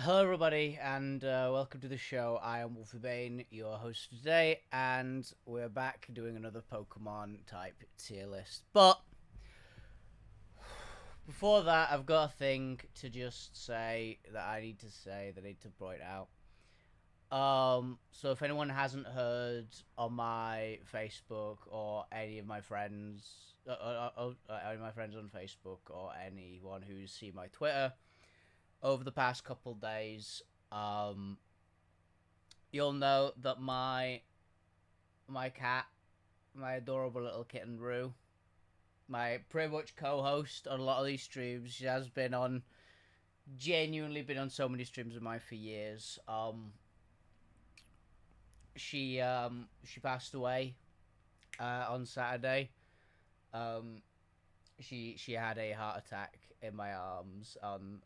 Hello, everybody, and welcome to the show. I am Wolfie Bane, your host for today, and we're back doing another Pokemon type tier list. But before that, I've got a thing to just say that I need to say that I need to point out. So if anyone hasn't heard on my Facebook or any of my friends, any of my friends on Facebook or anyone who's seen my Twitter over the past couple days, you'll know that my cat, my adorable little kitten Rue, my pretty much co-host on a lot of these streams, she has been on, genuinely been on so many streams of mine for years. She passed away on Saturday. She had a heart attack in my arms,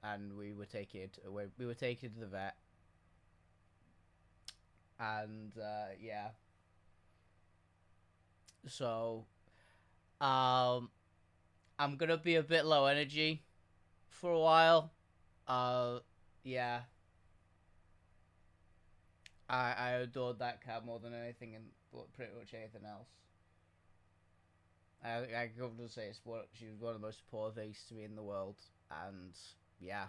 and we were taken to the vet, and yeah. So, um, I'm gonna be a bit low energy for a while. Uh, yeah. I adored that cat more than anything and pretty much anything else. I can comfortably say she was one of the most important things to me in the world, and yeah,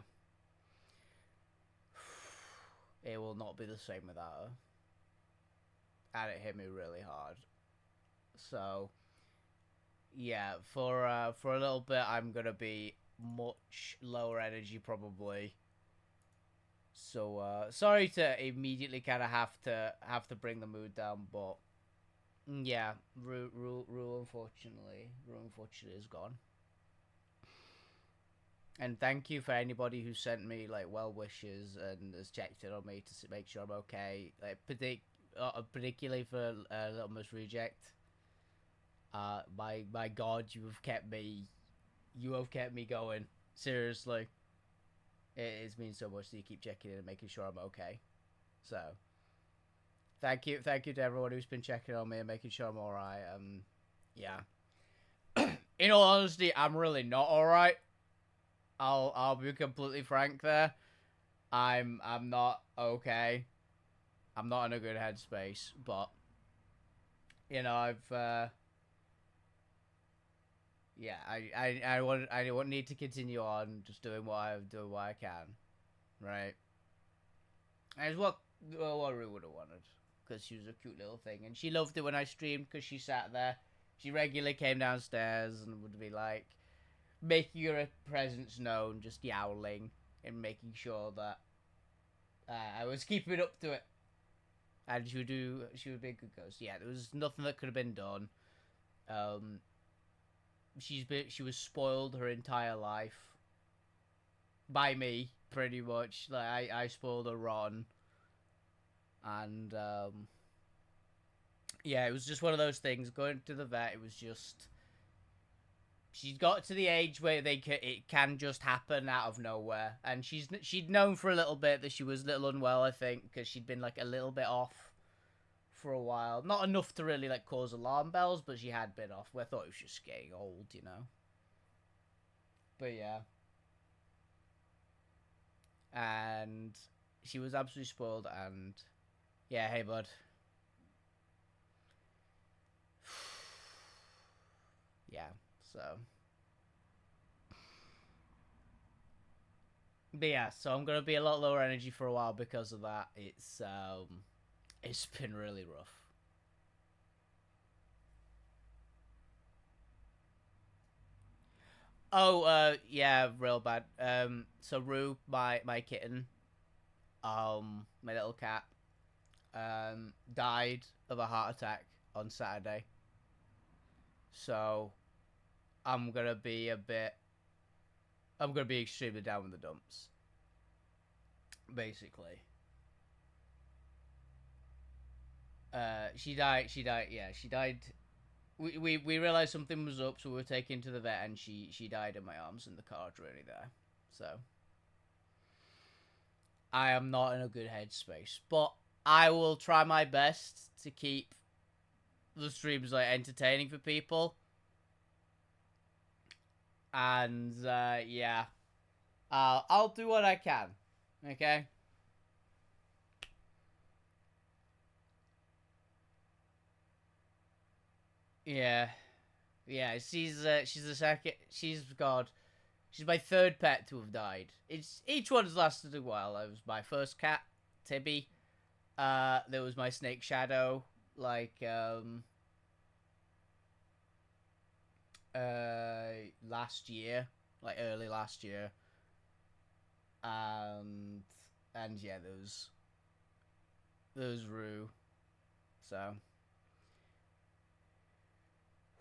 it will not be the same without her. And it hit me really hard. So yeah, for a little bit, I'm gonna be much lower energy probably. So sorry to immediately kind of have to bring the mood down, but yeah, Rule unfortunately is gone. And thank you for anybody who sent me like well wishes and has checked in on me to make sure I'm okay. Like particularly for Little Miss Reject. My God, you have kept me going. Seriously, it's means so much that you keep checking in and making sure I'm okay. So, thank you to everyone who's been checking on me and making sure I'm all right. Yeah. In all honesty, I'm really not all right. I'll be completely frank there. I'm not okay. I'm not in a good headspace, but I've yeah, I won't need to continue on just doing what I can, right? And it's what I really would have wanted, because she was a cute little thing, and she loved it when I streamed because she sat there. She regularly came downstairs and would be like making her presence known, just yowling and making sure that I was keeping up to it. And she would be a good ghost. Yeah, there was nothing that could have been done. Um, she was spoiled her entire life by me, pretty much. Like I spoiled her rotten, and yeah, it was just one of those things. Going to the vet, it was just she's got to the age where it can just happen out of nowhere, and she'd known for a little bit that she was a little unwell. I think because she'd been like a little bit off for a while, not enough to really like cause alarm bells, but she had been off. I thought it was just getting old, you know. But yeah, and she was absolutely spoiled, and yeah, hey bud. Yeah, so but yeah, so I'm gonna be a lot lower energy for a while because of that. It's been really rough. Oh, yeah, real bad. So Rue, my kitten, my little cat, died of a heart attack on Saturday. So I'm gonna be a bit, I'm gonna be extremely down with the dumps, basically. She died. She died. Yeah, she died. We realized something was up, so we were taken to the vet, and she died in my arms in the car journey there. So I am not in a good headspace, but I will try my best to keep the streams like entertaining for people. And yeah, I'll do what I can. Okay. Yeah. Yeah, she's the second. She's my third pet to have died. It's each one's lasted a while. It was my first cat, Tibby. There was my snake Shadow, like last year, like early last year, and yeah, there was Rue. So,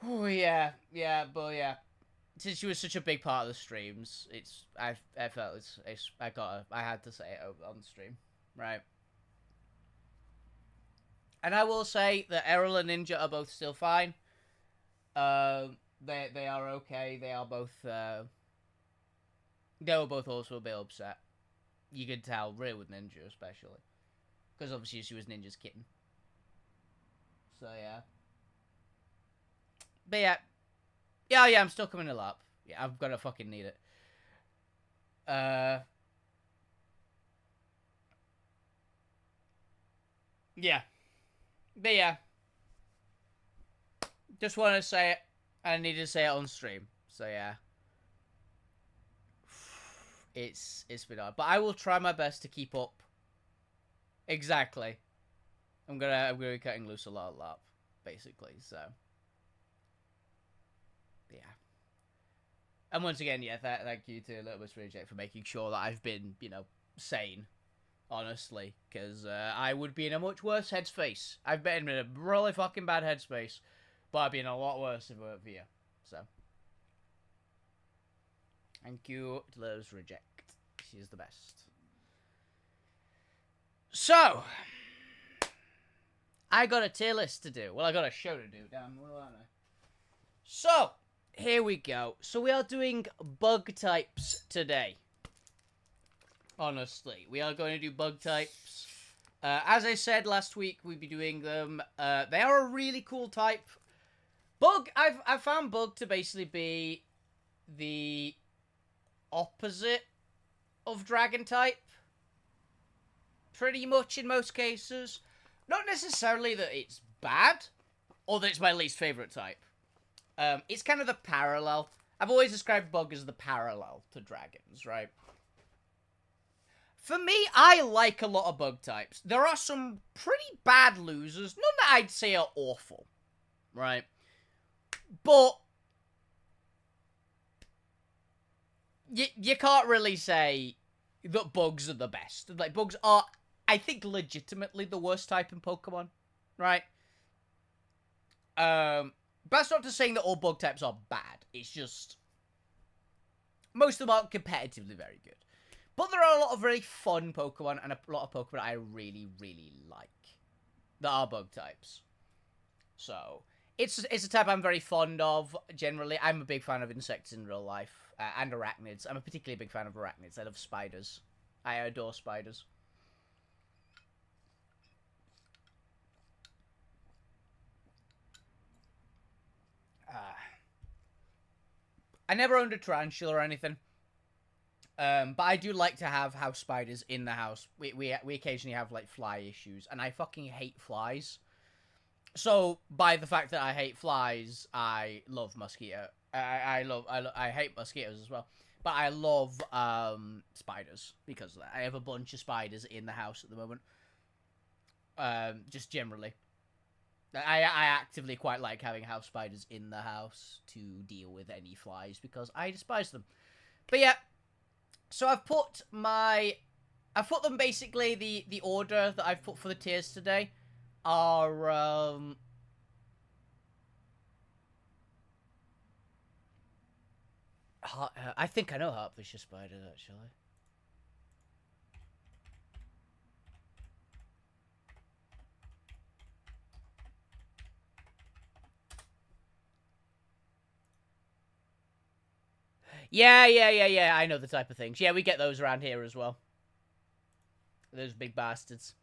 oh yeah, but yeah, since she was such a big part of the streams, I felt I had to say it on the stream, right? And I will say that Errol and Ninja are both still fine. They are okay. They are both they were both also a bit upset. You could tell, really with Ninja especially, because obviously she was Ninja's kitten. So yeah, but yeah. I'm still coming to lap. Yeah, I've got to fucking need it. Uh, yeah, but yeah. Just want to say it. I need to say it on stream. So yeah, it's been hard, but I will try my best to keep up. Exactly. I'm gonna be cutting loose a lot of lap, basically. So yeah. And once again, yeah, thank you to Little Miss Reject for making sure that I've been, sane, honestly, because I would be in a much worse headspace. I've been in a really fucking bad headspace, but I'd be in a lot worse if it weren't for you. So, thank you to Little Miss Reject. She's the best. So, I got a tier list to do. Well, I got a show to do. Damn, well, aren't I? So, here we go. So, we are doing bug types today. Honestly, we are going to do bug types. As I said last week, we'd be doing them. They are a really cool type. Bug, I've found bug to basically be the opposite of dragon type. Pretty much in most cases. Not necessarily that it's bad, or that it's my least favourite type. It's kind of the parallel. I've always described bug as the parallel to dragons, right? For me, I like a lot of bug types. There are some pretty bad losers. None that I'd say are awful, right? But you can't really say that bugs are the best. Like, bugs are, I think, legitimately the worst type in Pokemon, right? That's not to say that all bug types are bad. It's just most of them are competitively very good. But there are a lot of really fun Pokemon and a lot of Pokemon I really, really like that are bug types. So, it's a type I'm very fond of, generally. I'm a big fan of insects in real life, and arachnids. I'm a particularly big fan of arachnids. I love spiders. I adore spiders. I never owned a tarantula or anything. But I do like to have house spiders in the house. We occasionally have, like, fly issues, and I fucking hate flies. So, by the fact that I hate flies, I love mosquito. I hate mosquitoes as well. But I love spiders because of that. I have a bunch of spiders in the house at the moment. Just generally. I actively quite like having house spiders in the house to deal with any flies because I despise them. But yeah, so I've put them basically, the order that I've put for the tiers today are I think I know Heartfisher spiders actually. Yeah. I know the type of things. Yeah, we get those around here as well. Those big bastards.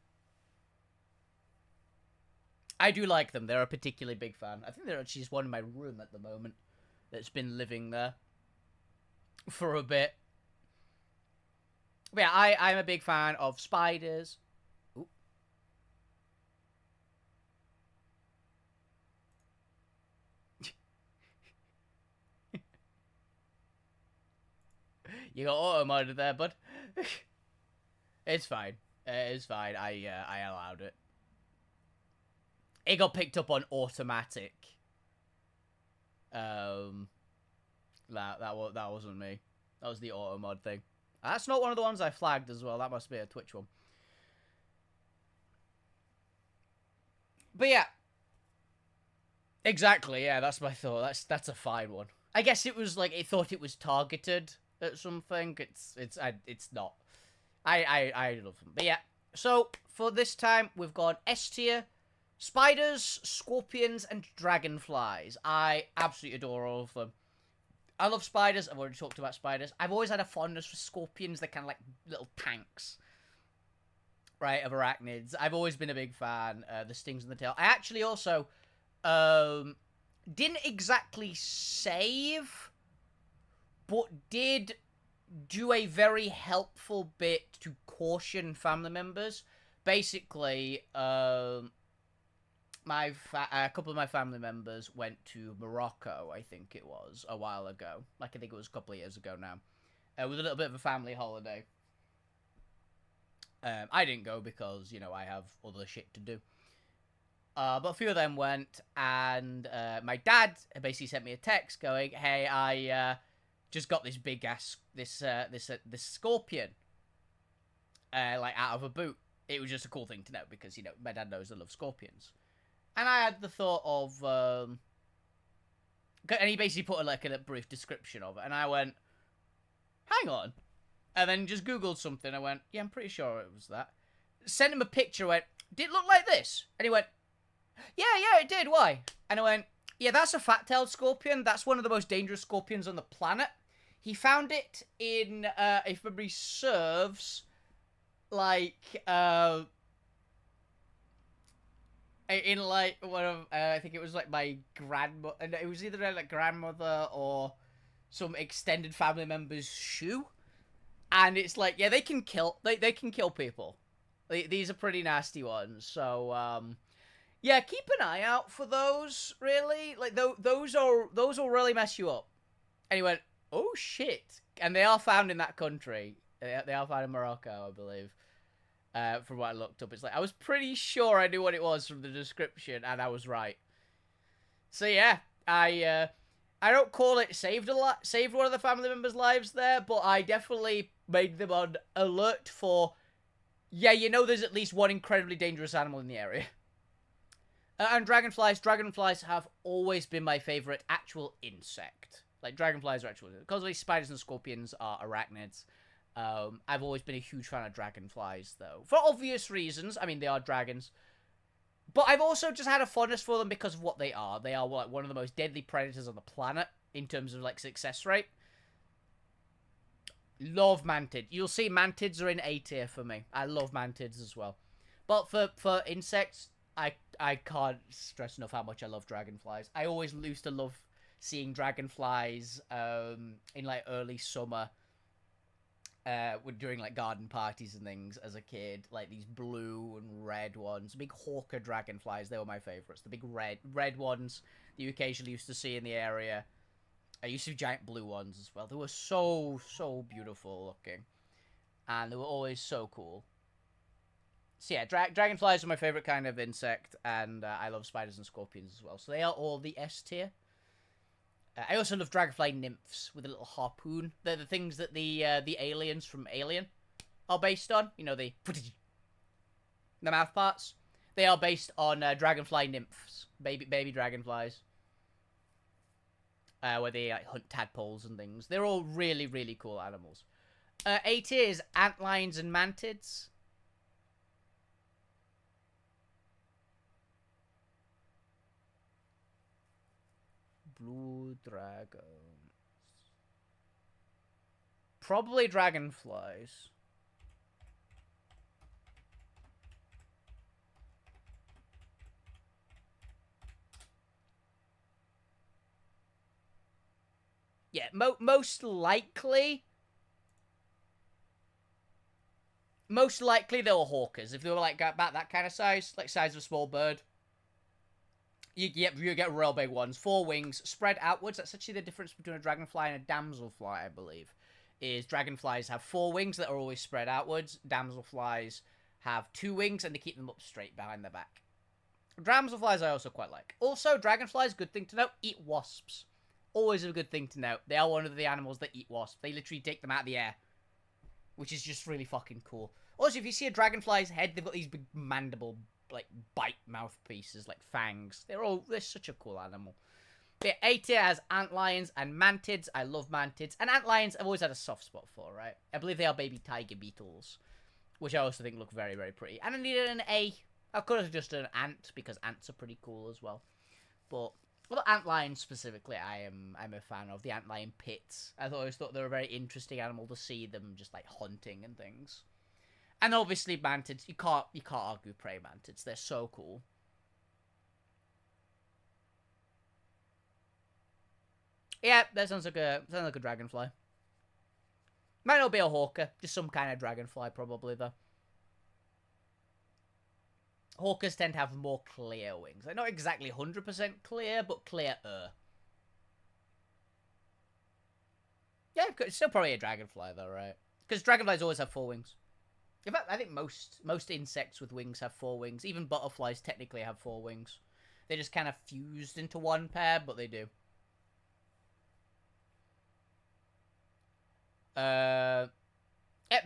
I do like them. They're a particularly big fan. I think there actually is one in my room at the moment that's been living there for a bit. But yeah, I'm a big fan of spiders. You got auto modded there, bud. It's fine. It's fine. I allowed it. It got picked up on automatic. That wasn't me. That was the auto mod thing. That's not one of the ones I flagged as well. That must be a Twitch one. But yeah. Exactly, yeah, that's my thought. That's a fine one. I guess it was like it thought it was targeted at something. It's not. I love them. But yeah. So for this time we've got S tier, spiders, scorpions, and dragonflies. I absolutely adore all of them. I love spiders. I've already talked about spiders. I've always had a fondness for scorpions. They're kind of like little tanks, right, of arachnids. I've always been a big fan. The stings in the tail. I actually also didn't exactly save, but did do a very helpful bit to caution family members. Basically, a couple of my family members went to Morocco, I think it was, a while ago. Like, I think it was a couple of years ago now. With a little bit of a family holiday. I didn't go because, you know, I have other shit to do. But a few of them went, and my dad basically sent me a text going, "Hey, I just got this big ass this scorpion, like out of a boot." It was just a cool thing to know because, you know, my dad knows I love scorpions, and I had the thought of, and he basically put a brief description of it, and I went, "Hang on," and then just Googled something. I went, "Yeah, I'm pretty sure it was that." Sent him a picture. Went, "Did it look like this?" And he went, yeah, it did. Why? And I went, "Yeah, that's a fat-tailed scorpion. That's one of the most dangerous scorpions on the planet. He found it in, if memory serves, like, in, like, one of, I think it was, like, my grandmother, it was either, like, grandmother or some extended family member's shoe. And it's like, yeah, they can kill people. These are pretty nasty ones, so, yeah, keep an eye out for those, really. Like, those will really mess you up. And he went, "Oh, shit." And they are found in that country. They are found in Morocco, I believe. From what I looked up. It's like, I was pretty sure I knew what it was from the description, and I was right. So, yeah, I don't call it saved one of the family members' lives there, but I definitely made them on alert for, yeah, you know there's at least one incredibly dangerous animal in the area. And dragonflies. Dragonflies have always been my favorite actual insect. Like, dragonflies are actual... Because these spiders and scorpions are arachnids. I've always been a huge fan of dragonflies, though. For obvious reasons. I mean, they are dragons. But I've also just had a fondness for them because of what they are. They are, like, one of the most deadly predators on the planet in terms of, like, success rate. Love mantids. You'll see mantids are in A tier for me. I love mantids as well. But for insects... I can't stress enough how much I love dragonflies. I always used to love seeing dragonflies in, like, early summer during, like, garden parties and things as a kid. Like, these blue and red ones. Big hawker dragonflies, they were my favourites. The big red ones that you occasionally used to see in the area. I used to see giant blue ones as well. They were so beautiful looking. And they were always so cool. So yeah, dragonflies are my favourite kind of insect, and I love spiders and scorpions as well. So they are all the S tier. I also love dragonfly nymphs with a little harpoon. They're the things that the aliens from Alien are based on. You know, the mouth parts. They are based on dragonfly nymphs, baby dragonflies, where they hunt tadpoles and things. They're all really cool animals. A tier is antlions and mantids. Blue dragons. Probably dragonflies. Yeah, most likely... Most likely they were hawkers. If they were, like, about that kind of size. Like, size of a small bird. You get real big ones. 4 wings, spread outwards. That's actually the difference between a dragonfly and a damselfly, I believe. is dragonflies have 4 wings that are always spread outwards. Damselflies have 2 wings, and they keep them up straight behind their back. Damselflies I also quite like. Also, dragonflies, good thing to note, eat wasps. Always a good thing to note. They are one of the animals that eat wasps. They literally take them out of the air, which is just really fucking cool. Also, if you see a dragonfly's head, they've got these big mandible, like, bite mouthpieces, like fangs. They're such a cool animal. The A tier has antlions and mantids. I love mantids. And antlions I've always had a soft spot for, right? I believe they are baby tiger beetles, which I also think look very, very pretty. And I needed an A. I could have just done an ant, because ants are pretty cool as well. But, well, the antlions specifically, I'm a fan of. The antlion pits. I always thought they were a very interesting animal to see them just, like, hunting and things. And obviously mantids, you can't argue prey mantids. They're so cool. Yeah, that sounds like a dragonfly. Might not be a hawker, just some kind of dragonfly probably though. Hawkers tend to have more clear wings. Like, not exactly 100% clear, but clearer. Yeah, it's still probably a dragonfly though, right? Because dragonflies always have 4 wings. In fact, I think most insects with wings have 4 wings. Even butterflies technically have 4 wings. They just kind of fused into one pair, but they do.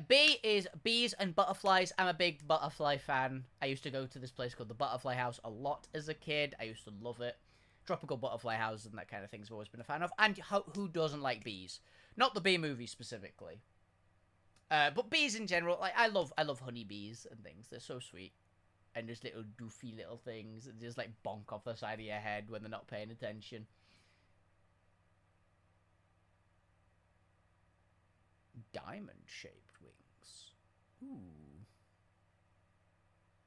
B is bees and butterflies. I'm a big butterfly fan. I used to go to this place called the Butterfly House a lot as a kid. I used to love it. Tropical butterfly houses and that kind of things I've always been a fan of. And who doesn't like bees? Not the bee movie specifically. But bees in general. Like, I love honeybees and things. They're so sweet. And just little doofy little things that just like bonk off the side of your head when they're not paying attention. Diamond-shaped wings. Ooh.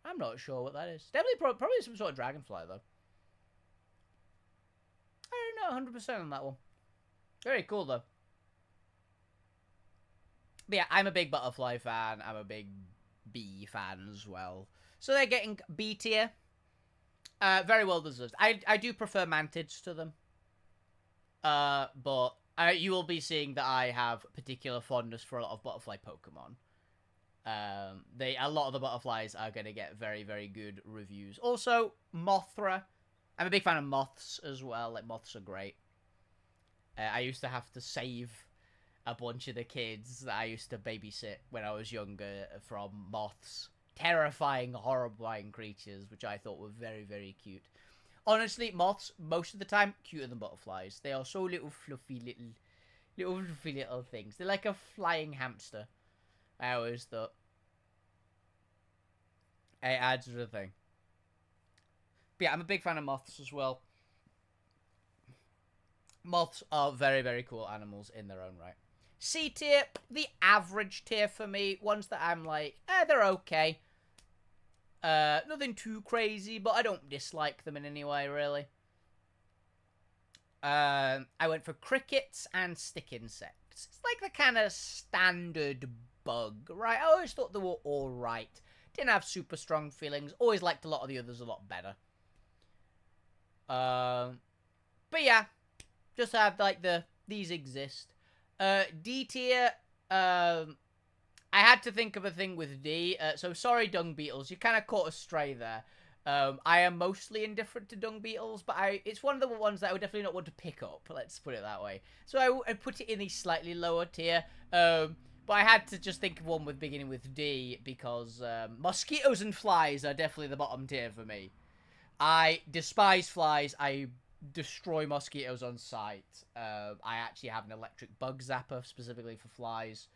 I'm not sure what that is. Definitely, probably some sort of dragonfly, though. I don't know 100% on that one. Very cool, though. But yeah, I'm a big butterfly fan. I'm a big bee fan as well. So they're getting B tier. Very well deserved. I do prefer mantids to them. But you will be seeing that I have particular fondness for a lot of butterfly Pokemon. A lot of the butterflies are going to get very, very good reviews. Also, Mothra. I'm a big fan of moths as well. Like, moths are great. I used to have to save a bunch of the kids that I used to babysit when I was younger from moths. Terrifying, horrifying creatures, which I thought were very, very cute. Honestly, moths, most of the time, cuter than butterflies. They are so little fluffy little things. They're like a flying hamster. I always thought. It adds to the thing. But yeah, I'm a big fan of moths as well. Moths are very, very cool animals in their own right. C tier, the average tier for me. Ones that I'm like, they're okay. Nothing too crazy, but I don't dislike them in any way, really. I went for crickets and stick insects. It's like the kind of standard bug, right? I always thought they were alright. Didn't have super strong feelings. Always liked a lot of the others a lot better. But yeah, just have like these exist. D tier, I had to think of a thing with D. So sorry, dung beetles. You kind of caught astray there. I am mostly indifferent to dung beetles, but it's one of the ones that I would definitely not want to pick up. Let's put it that way. So I put it in the slightly lower tier. But I had to just think of one beginning with D because mosquitoes and flies are definitely the bottom tier for me. I despise flies. I destroy mosquitoes on sight. I actually have an electric bug zapper specifically for flies.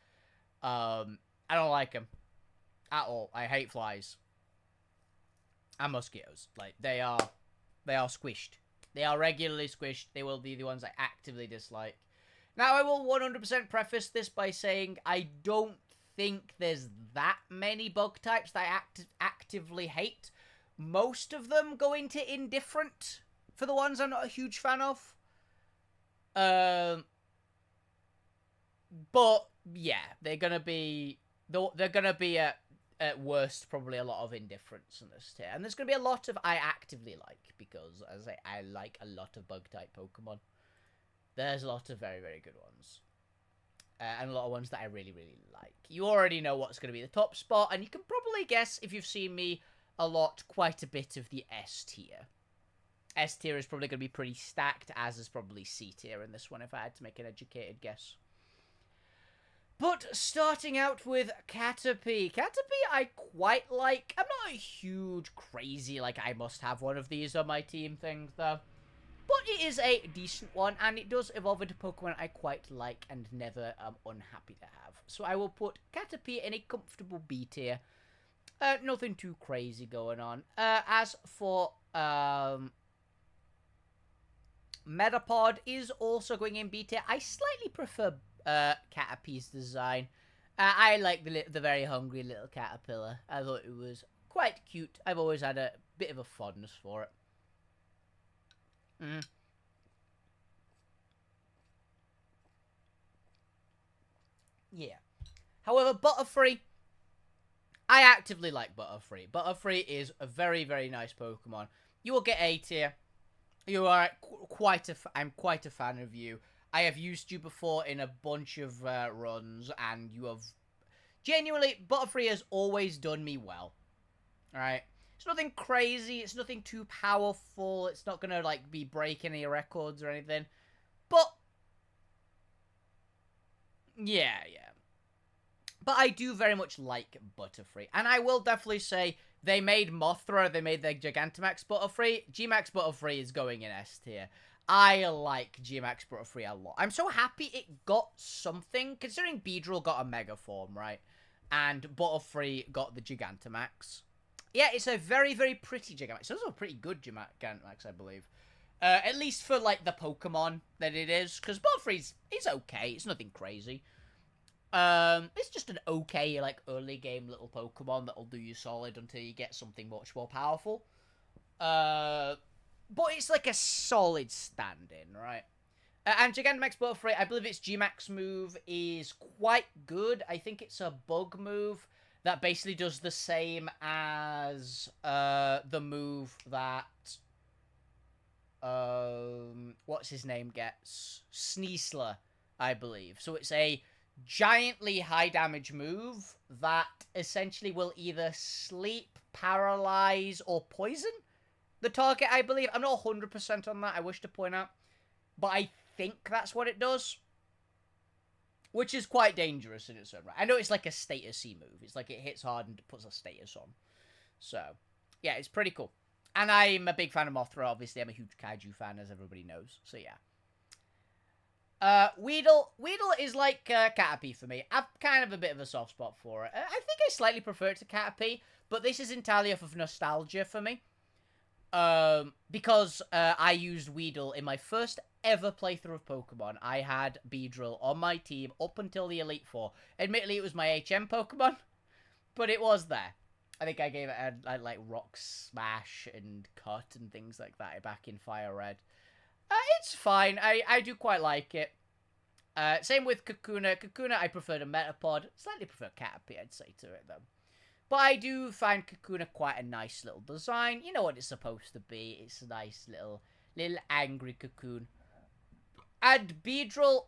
I don't like them at all. I hate flies and mosquitoes. Like, they are squished. They are regularly squished. They will be the ones I actively dislike. Now, I will 100% preface this by saying I don't think there's that many bug types that I actively hate. Most of them go into indifferent for the ones I'm not a huge fan of. But yeah, they're gonna be at worst probably a lot of indifference in this tier, and there's gonna be a lot of I actively like, because as I like a lot of bug type Pokemon. There's a lot of very, very good ones. and a lot of ones that I really, really like. You already know what's going to be the top spot, and you can probably guess, if you've seen me a lot, quite a bit of the S tier. S tier is probably going to be pretty stacked, as is probably C tier in this one, if I had to make an educated guess. But starting out with Caterpie. Caterpie I quite like. I'm not a huge, crazy, like, I must have one of these on my team thing, though. But it is a decent one, and it does evolve into Pokemon I quite like and never am unhappy to have. So I will put Caterpie in a comfortable B tier. Nothing too crazy going on. As for Metapod is also going in B tier. I slightly prefer Caterpie's design. I like the very hungry little caterpillar. I thought it was quite cute. I've always had a bit of a fondness for it. Yeah. However, Butterfree, I actively like Butterfree. Butterfree is a very, very nice Pokemon. You will get A tier. You are I'm quite a fan of you. I have used you before in a bunch of runs, and you have genuinely, Butterfree has always done me well. Alright? It's nothing crazy, it's nothing too powerful, it's not gonna, like, be breaking any records or anything. But, yeah. But I do very much like Butterfree. And I will definitely say, they made Mothra, they made their Gigantamax Butterfree. Gmax Butterfree is going in S tier. I like Gmax Butterfree a lot. I'm so happy it got something, considering Beedrill got a Mega Form, right? And Butterfree got the Gigantamax. Yeah, it's a very, very pretty Gigantamax. It's also a pretty good Gigantamax, I believe. At least for, like, the Pokemon that it is. Because Butterfree's okay. It's nothing crazy. It's just an okay, like, early game little Pokemon that'll do you solid until you get something much more powerful. But it's like a solid stand-in, right? And Gigantamax Butterfree, I believe its Gmax move is quite good. I think it's a bug move that basically does the same as the move that what's his name gets? Sneasler, I believe. So it's a giantly high damage move that essentially will either sleep, paralyze, or poison the target, I believe. I'm not 100% on that, I wish to point out. But I think that's what it does. Which is quite dangerous in its own right. I know it's like a status-y move. It's like it hits hard and puts a status on. So, yeah, it's pretty cool. And I'm a big fan of Mothra, obviously. I'm a huge Kaiju fan, as everybody knows. So, yeah. Weedle is like Caterpie for me. I've kind of a bit of a soft spot for it. I think I slightly prefer it to Caterpie, but this is entirely off of nostalgia for me. Because I used Weedle in my first ever playthrough of Pokemon. I had Beedrill on my team up until the Elite Four. Admittedly, it was my HM Pokemon, but it was there. I think I gave it a like Rock Smash and Cut and things like that back in Fire Red. It's fine. I do quite like it. Same with Kakuna. Kakuna, I prefer to Metapod. Slightly prefer Caterpie, I'd say, to it, though. But I do find Kakuna quite a nice little design. You know what it's supposed to be. It's a nice little angry Cocoon. And Beedrill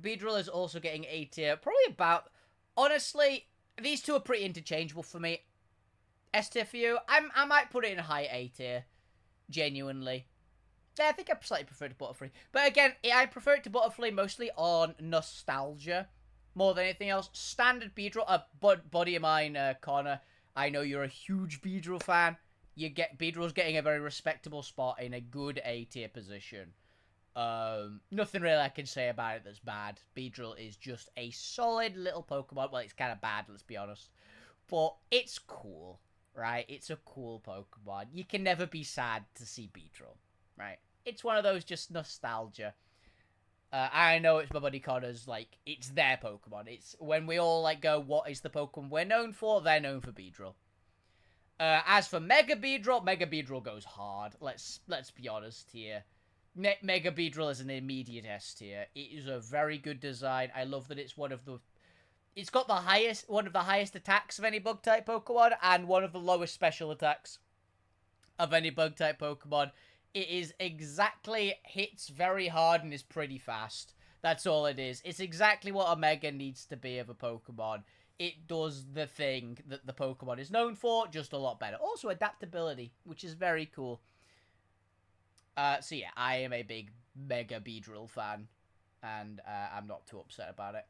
is also getting A tier. Probably about... Honestly, these two are pretty interchangeable for me. S tier for you. I might put it in high A tier. Genuinely. Yeah, I think I slightly prefer it to Butterfree. But again, I prefer it to Butterfree mostly on nostalgia. More than anything else. Standard Beedrill. Buddy of mine, Connor. I know you're a huge Beedrill fan. Beedrill's getting a very respectable spot in a good A tier position. Nothing really I can say about it that's bad. Beedrill is just a solid little Pokemon. Well, it's kind of bad, let's be honest. But it's cool, right? It's a cool Pokemon. You can never be sad to see Beedrill, right? It's one of those just nostalgia. I know it's my buddy Connor's, like, it's their Pokemon. It's when we all, like, go, what is the Pokemon we're known for? They're known for Beedrill. As for Mega Beedrill goes hard. Let's be honest here. Mega Beedrill is an immediate S tier. It is a very good design. I love that it's one of the highest attacks of any Bug-type Pokemon, and one of the lowest special attacks of any Bug-type Pokemon. It is hits very hard and is pretty fast. That's all it is. It's exactly what a Mega needs to be of a Pokemon. It does the thing that the Pokemon is known for, just a lot better. Also, adaptability, which is very cool. So yeah, I am a big Mega Beedrill fan, and I'm not too upset about it.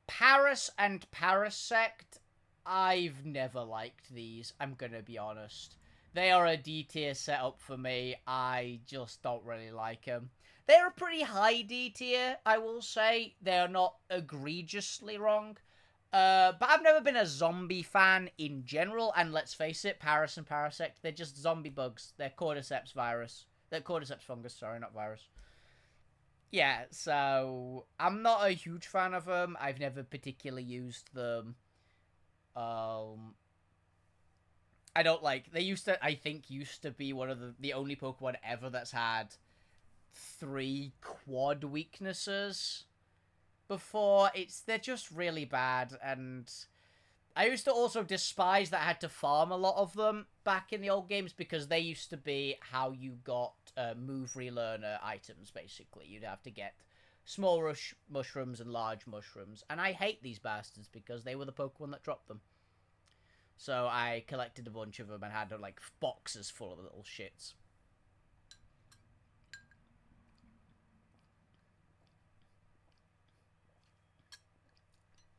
Paras and Parasect, I've never liked these, I'm gonna be honest. They are a D tier setup for me. I just don't really like them. They're a pretty high D tier, I will say. They are not egregiously wrong. But I've never been a zombie fan in general, and let's face it, Paras and Parasect, they're just zombie bugs. They're Cordyceps virus. They're Cordyceps fungus, sorry, not virus. Yeah, so I'm not a huge fan of them. I've never particularly used them. I don't like. They used to. I think used to be one of the only Pokemon ever that's had 3 quad weaknesses. Before they're just really bad, and I used to also despise that I had to farm a lot of them back in the old games because they used to be how you got move relearner items, basically. You'd have to get small rush mushrooms and large mushrooms, and I hate these bastards because they were the Pokemon that dropped them. So I collected a bunch of them and had like boxes full of little shits.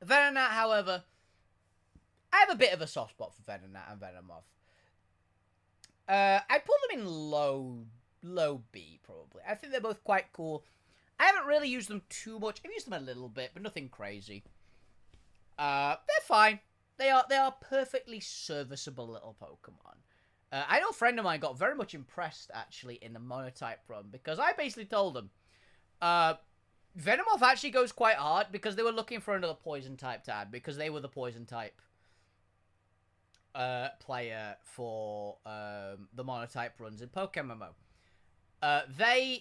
Venonat, however, I have a bit of a soft spot for Venonat and Venomoth. I'd put them in low B, probably. I think they're both quite cool. I haven't really used them too much. I've used them a little bit, but nothing crazy. They're fine. They are perfectly serviceable little Pokemon. I know a friend of mine got very much impressed, actually, in the Monotype run, because I basically told them, Venomoth actually goes quite hard because they were looking for another poison type to add because they were the poison type player for the monotype runs in Pokemon MMO.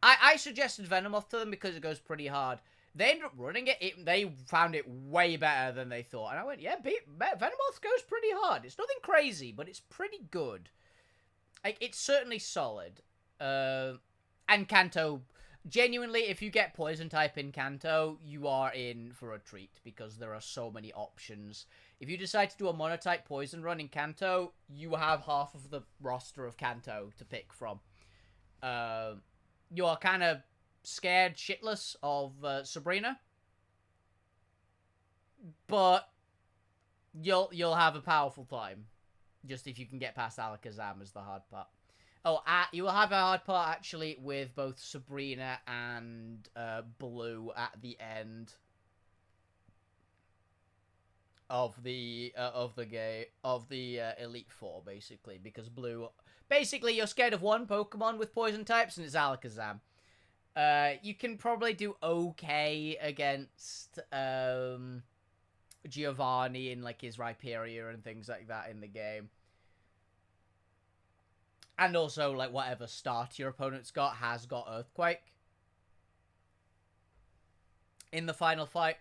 I suggested Venomoth to them because it goes pretty hard. They ended up running it. They found it way better than they thought. And I went, yeah, Venomoth goes pretty hard. It's nothing crazy, but it's pretty good. Like, it's certainly solid. And Kanto, genuinely, if you get Poison type in Kanto, you are in for a treat because there are so many options. If you decide to do a Monotype Poison run in Kanto, you have half of the roster of Kanto to pick from. You are kind of scared shitless of Sabrina, but you'll have a powerful time. Just if you can get past Alakazam is the hard part. Oh, you will have a hard part actually with both Sabrina and Blue at the end of the Elite Four, basically, because Blue. Basically, you're scared of one Pokemon with poison types, and it's Alakazam. You can probably do okay against Giovanni and like his Rhyperior and things like that in the game. And also, like, whatever start your opponent's got has got Earthquake in the final fight.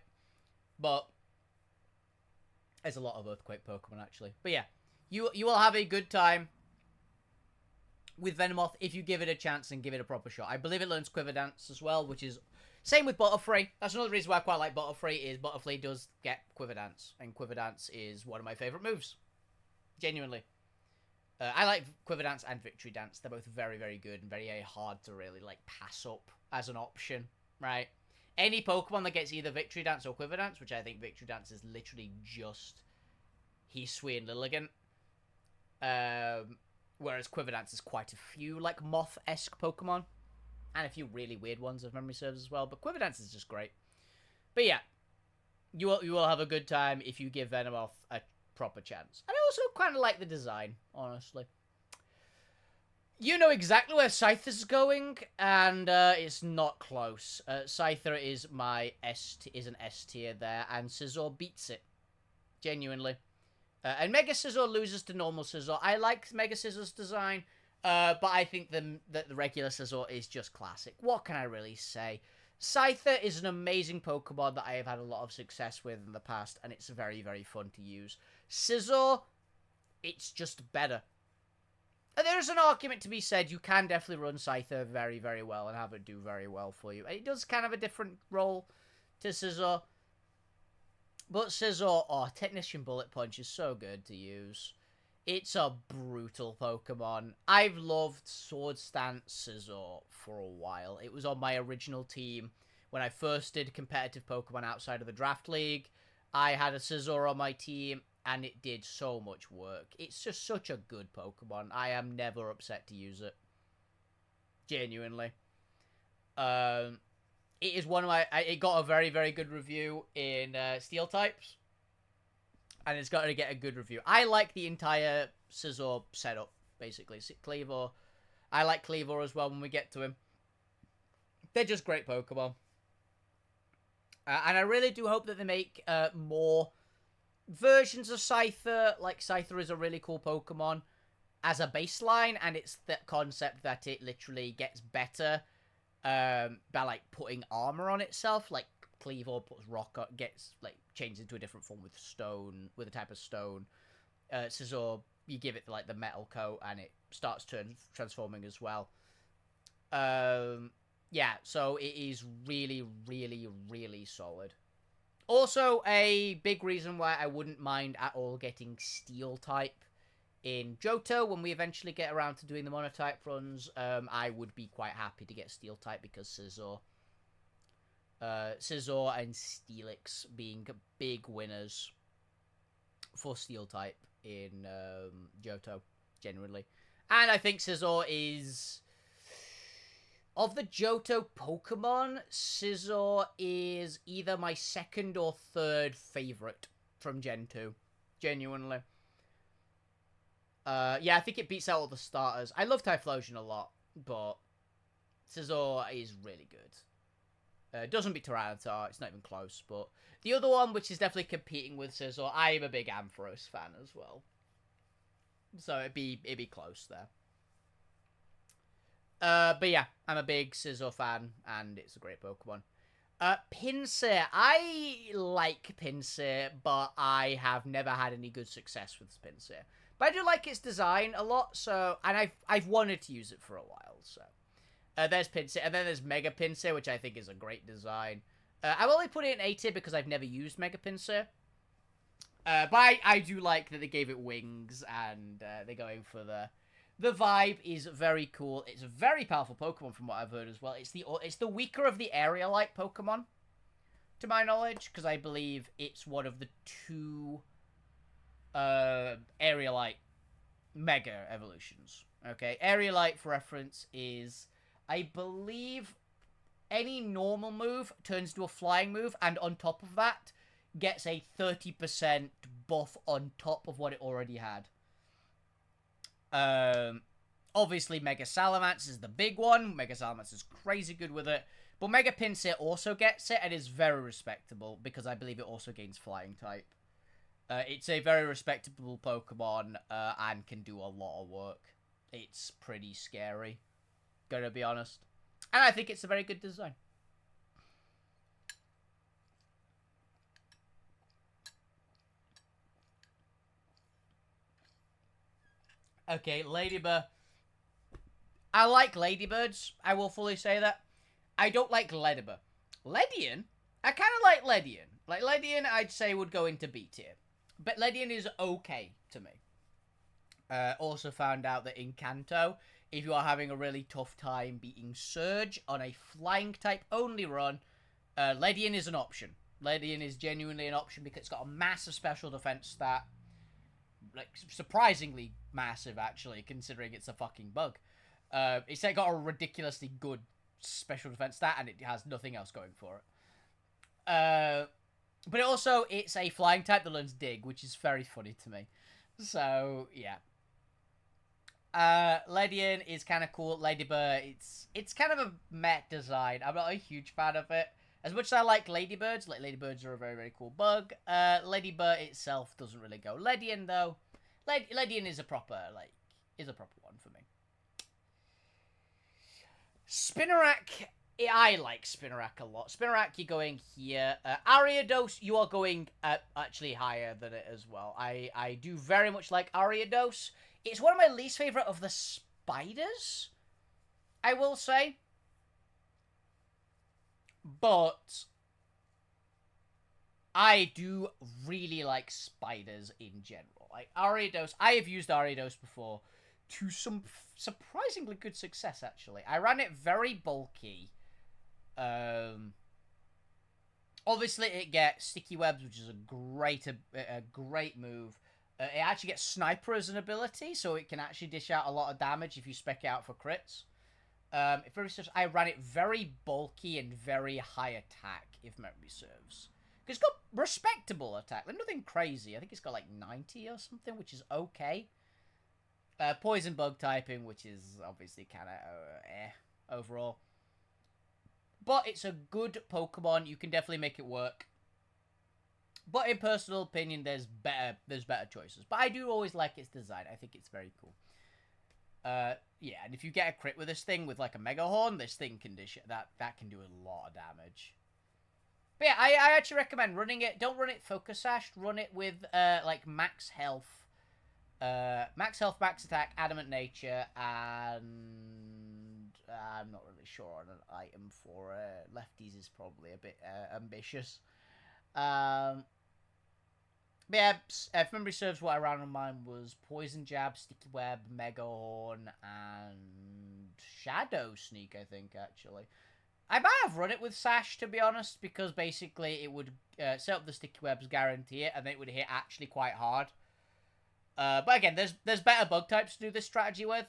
But there's a lot of Earthquake Pokemon, actually. But yeah, you will have a good time with Venomoth if you give it a chance and give it a proper shot. I believe it learns Quiver Dance as well, which is same with Butterfree. That's another reason why I quite like Butterfree is Butterfree does get Quiver Dance, and Quiver Dance is one of my favorite moves. Genuinely. I like Quiver Dance and Victory Dance. They're both very, very good and very, very hard to really, like, pass up as an option, right? Any Pokemon that gets either Victory Dance or Quiver Dance, which I think Victory Dance is literally just Hisui and Lilligant, whereas Quiver Dance is quite a few, like, Moth-esque Pokemon, and a few really weird ones, if memory serves as well, but Quiver Dance is just great. But yeah, you will have a good time if you give Venomoth a proper chance. And I also kind of like the design, honestly. You know exactly where Scyther is going, and it's not close. Scyther is an S tier there, and Scizor beats it. Genuinely. And Mega Scizor loses to normal Scizor. I like Mega Scizor's design, but I think that the regular Scizor is just classic. What can I really say? Scyther is an amazing Pokemon that I have had a lot of success with in the past, and it's very, very fun to use. Scizor, it's just better. There's an argument to be said. You can definitely run Scyther very, very well and have it do very well for you. It does kind of a different role to Scizor. But Scizor, Technician Bullet Punch is so good to use. It's a brutal Pokemon. I've loved Sword Stance Scizor for a while. It was on my original team when I first did competitive Pokemon outside of the Draft League. I had a Scizor on my team, and it did so much work. It's just such a good Pokemon. I am never upset to use it. Genuinely. It is one of my... It got a very, very good review in Steel types. And it's got to get a good review. I like the entire Scizor setup, basically. Kleavor. I like Kleavor as well when we get to him. They're just great Pokemon. And I really do hope that they make more versions of Scyther. Like, Scyther is a really cool Pokemon as a baseline, and it's the concept that it literally gets better by, like, putting armor on itself. Like, Kleavor puts rock on, gets, like, changed into a different form with stone, with a type of stone. Scizor, you give it, like, the metal coat, and it starts transforming as well. Yeah, so it is really, really, really solid. Also, a big reason why I wouldn't mind at all getting Steel type in Johto when we eventually get around to doing the Monotype runs. I would be quite happy to get Steel type because Scizor and Steelix being big winners for Steel type in Johto, genuinely. And I think Scizor is... Of the Johto Pokemon, Scizor is either my second or third favorite from Gen 2. Genuinely. Yeah, I think it beats out all the starters. I love Typhlosion a lot, but Scizor is really good. It doesn't beat Tyranitar, it's not even close, but the other one, which is definitely competing with Scizor, I'm a big Ampharos fan as well. So it'd be close there. But yeah, I'm a big Scizor fan, and it's a great Pokemon. Pinsir. I like Pinsir, but I have never had any good success with Pinsir. But I do like its design a lot, so... And I've wanted to use it for a while, so... there's Pinsir, and then there's Mega Pinsir, which I think is a great design. I've only put it in A tier because I've never used Mega Pinsir. But I do like that they gave it wings, and they're going for the... The vibe is very cool. It's a very powerful Pokemon from what I've heard as well. It's the weaker of the Area-like Pokemon, to my knowledge, because I believe it's one of the two Area-like Mega evolutions. Okay, Area-like, for reference, is, I believe, any normal move turns to a flying move, and on top of that, gets a 30% buff on top of what it already had. Obviously, Mega Salamence is the big one. Mega Salamence is crazy good with it. But Mega Pinsir also gets it and is very respectable because I believe it also gains Flying type. It's a very respectable Pokemon and can do a lot of work. It's pretty scary, gonna be honest. And I think it's a very good design. Okay, Ladybird. I like ladybirds. I will fully say that. I don't like Ledibird. Ledian? I kind of like Ledian. Like, Ledian, I'd say, would go into B tier. But Ledian is okay to me. Also found out that in Kanto, if you are having a really tough time beating Surge on a flying type only run, Ledian is an option. Ledian is genuinely an option because it's got a massive special defense stat. Like, surprisingly massive, actually, considering it's a fucking bug. It's got a ridiculously good special defense stat, and it has nothing else going for it. But also, it's a flying type that learns Dig, which is very funny to me. So, yeah. Ledian is kind of cool. Ladybird, it's kind of a meh design. I'm not a huge fan of it. As much as I like ladybirds, like ladybirds are a very, very cool bug, Ladybird itself doesn't really go. Ledian, though, Ledian is a proper one for me. Spinarak, I like Spinarak a lot. Spinarak, you're going here. Ariados, you are going actually higher than it as well. I do very much like Ariados. It's one of my least favorite of the spiders, I will say. But I do really like spiders in general. Like Ariados, I have used Ariados before to some surprisingly good success, actually. I ran it very bulky. Obviously, it gets sticky webs, which is a great move. It actually gets sniper as an ability, so it can actually dish out a lot of damage if you spec it out for crits. If memory serves, I ran it very bulky and very high attack, if memory serves. Because it's got respectable attack, like nothing crazy. I think it's got like 90 or something, which is okay. Poison bug typing, which is obviously kind of overall. But it's a good Pokemon. You can definitely make it work. But in personal opinion, there's better choices. But I do always like its design. I think it's very cool. Yeah, and if you get a crit with this thing with like a Mega Horn, this thing can dish that can do a lot of damage. But yeah, I actually recommend running it. Don't run it Focus Sash. Run it with like max health, max attack, adamant nature, and I'm not really sure on an item for lefties is probably a bit ambitious. But yeah, if memory serves, what I ran on mine was Poison Jab, Sticky Web, Mega Horn, and Shadow Sneak, I think, actually. I might have run it with Sash, to be honest, because basically it would set up the Sticky Webs, guarantee it, and then it would hit actually quite hard. But again, there's better bug types to do this strategy with,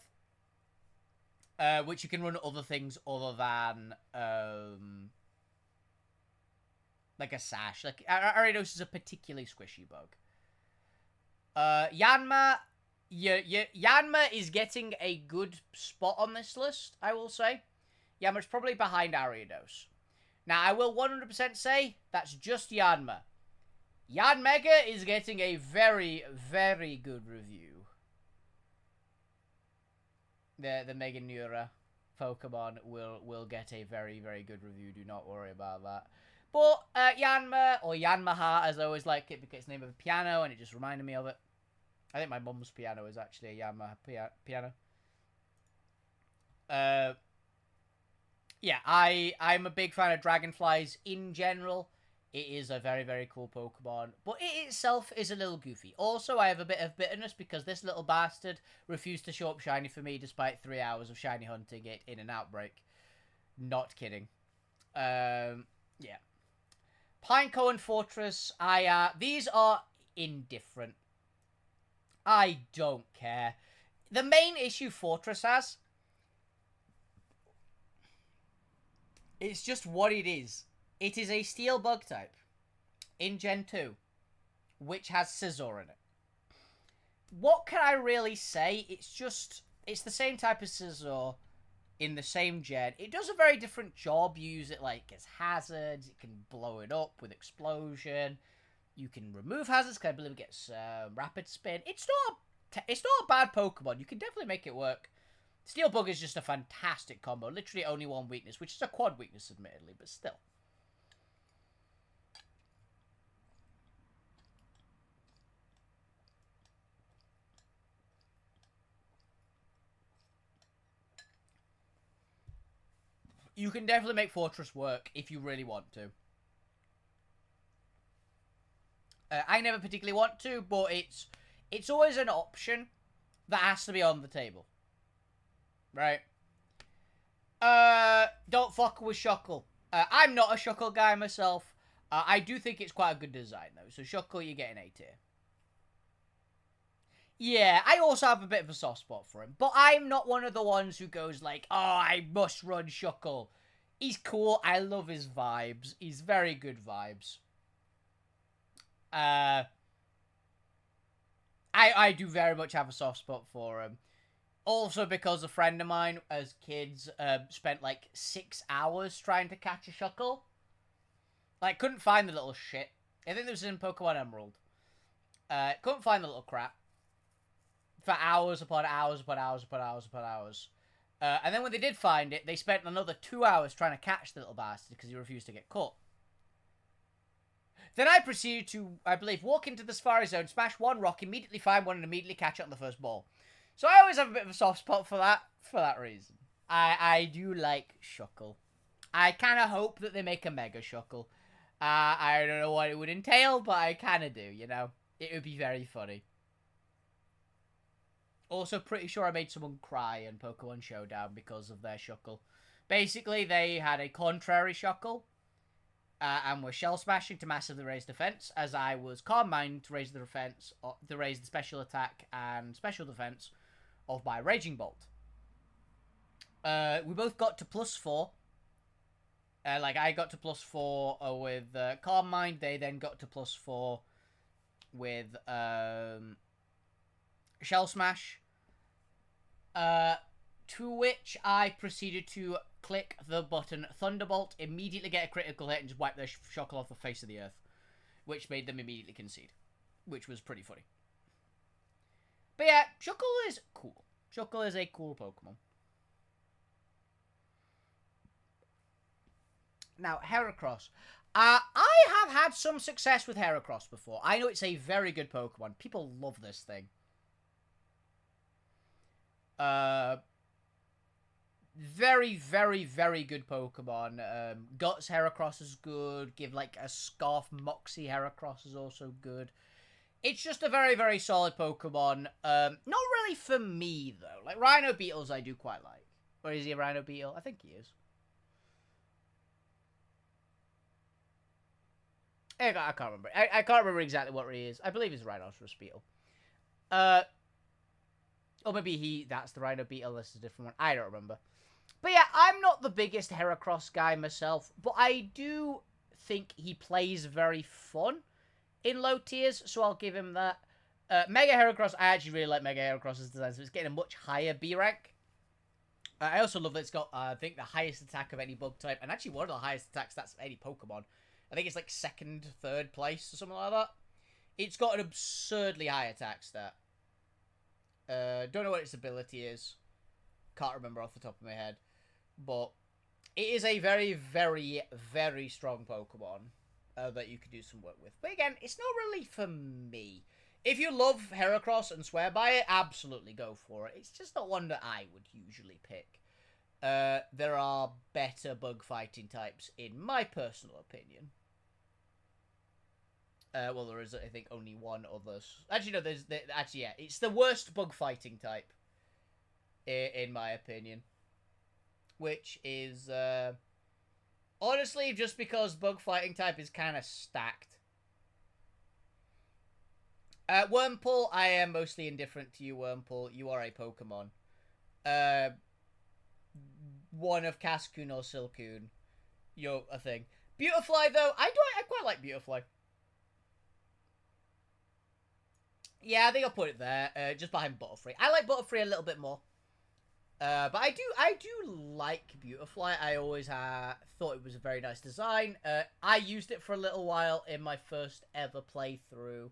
which you can run other things other than like a Sash. Like Ariados is a particularly squishy bug. Yanma, Yanma is getting a good spot on this list, I will say. Yanma's probably behind Ariados. Now, I will 100% say that's just Yanma. Yanmega is getting a very, very good review. The Mega Neura Pokemon will get a very, very good review. Do not worry about that. But Yanma, or Yanmaha, as I always like it, because it's the name of a piano, and it just reminded me of it. I think my mum's piano is actually a Yanmaha piano. Yeah, I'm a big fan of Dragonflies in general. It is a very, very cool Pokemon, but it itself is a little goofy. Also, I have a bit of bitterness because this little bastard refused to show up shiny for me despite 3 hours of shiny hunting it in an outbreak. Not kidding. Yeah. Pineco and Fortress, these are indifferent. I don't care. The main issue Fortress has, it's just what it is. It is a Steel Bug type in Gen 2, which has Scizor in it. What can I really say? It's the same type of Scizor in the same gen. It does a very different job. You use it like as hazards. It can blow it up with explosion. You can remove hazards, because I believe it gets rapid spin. It's not a bad Pokemon. You can definitely make it work. Steel Bug is just a fantastic combo. Literally only one weakness, which is a quad weakness, admittedly, but still. You can definitely make Fortress work if you really want to. I never particularly want to, but it's always an option that has to be on the table. Right? Don't fuck with Shuckle. I'm not a Shuckle guy myself. I do think it's quite a good design, though. So Shuckle, you get an A tier. Yeah, I also have a bit of a soft spot for him. But I'm not one of the ones who goes like, oh, I must run Shuckle. He's cool. I love his vibes. He's very good vibes. I do very much have a soft spot for him. Also because a friend of mine, as kids, spent like 6 hours trying to catch a Shuckle. Like, couldn't find the little shit. I think this was in Pokemon Emerald. Couldn't find the little crap. For hours upon hours upon hours upon hours upon hours. And then when they did find it, they spent another 2 hours trying to catch the little bastard because he refused to get caught. Then I proceeded to, I believe, walk into the Safari Zone, smash one rock, immediately find one, and immediately catch it on the first ball. So I always have a bit of a soft spot for that reason. I do like Shuckle. I kind of hope that they make a Mega Shuckle. I don't know what it would entail, but I kind of do, you know? It would be very funny. Also, pretty sure I made someone cry in Pokemon Showdown because of their Shuckle. Basically, they had a contrary Shuckle, and were shell smashing to massively raise defense, as I was Calm Mind to raise the defense, to raise the special attack and special defense of my Raging Bolt. We both got to +4. Like, I got to +4 with Calm Mind. They then got to +4 with Shell Smash. To which I proceeded to click the button Thunderbolt, immediately get a critical hit, and just wipe their Shuckle off the face of the earth. Which made them immediately concede. Which was pretty funny. But yeah, Shuckle is cool. Shuckle is a cool Pokemon. Now, Heracross. I have had some success with Heracross before. I know it's a very good Pokemon. People love this thing. Very, very, very good Pokemon. Guts Heracross is good. Give like a Scarf Moxie Heracross is also good. It's just a very, very solid Pokemon. Not really for me though. Like Rhino Beetles, I do quite like. Or is he a Rhino Beetle? I think he is. I can't remember. I can't remember exactly what he is. I believe he's a Rhinoceros Beetle. Or maybe that's the Rhino Beetle. This is a different one. I don't remember. But yeah, I'm not the biggest Heracross guy myself, but I do think he plays very fun in low tiers, so I'll give him that. Mega Heracross, I actually really like Mega Heracross's design, so it's getting a much higher B rank. I also love that it's got, I think, the highest attack of any bug type, and actually one of the highest attack stats of any Pokemon. I think it's like second, third place, or something like that. It's got an absurdly high attack stat. Don't know what its ability is. Can't remember off the top of my head. But it is a very, very, very strong Pokemon that you could do some work with. But again, it's not really for me. If you love Heracross and swear by it, absolutely go for it. It's just not one that I would usually pick. There are better bug fighting types, in my personal opinion. Well, there is, I think, only one other. Actually, no, actually, yeah. It's the worst bug fighting type, in my opinion. Which is, honestly, just because bug fighting type is kind of stacked. Wurmple, I am mostly indifferent to you, Wurmple. You are a Pokemon. One of Cascoon or Silcoon. You're a thing. Beautifly, though, I quite like Beautifly. Yeah, I think I'll put it there, just behind Butterfree. I like Butterfree a little bit more. But I do like Beautifly. I always thought it was a very nice design. I used it for a little while in my first ever playthrough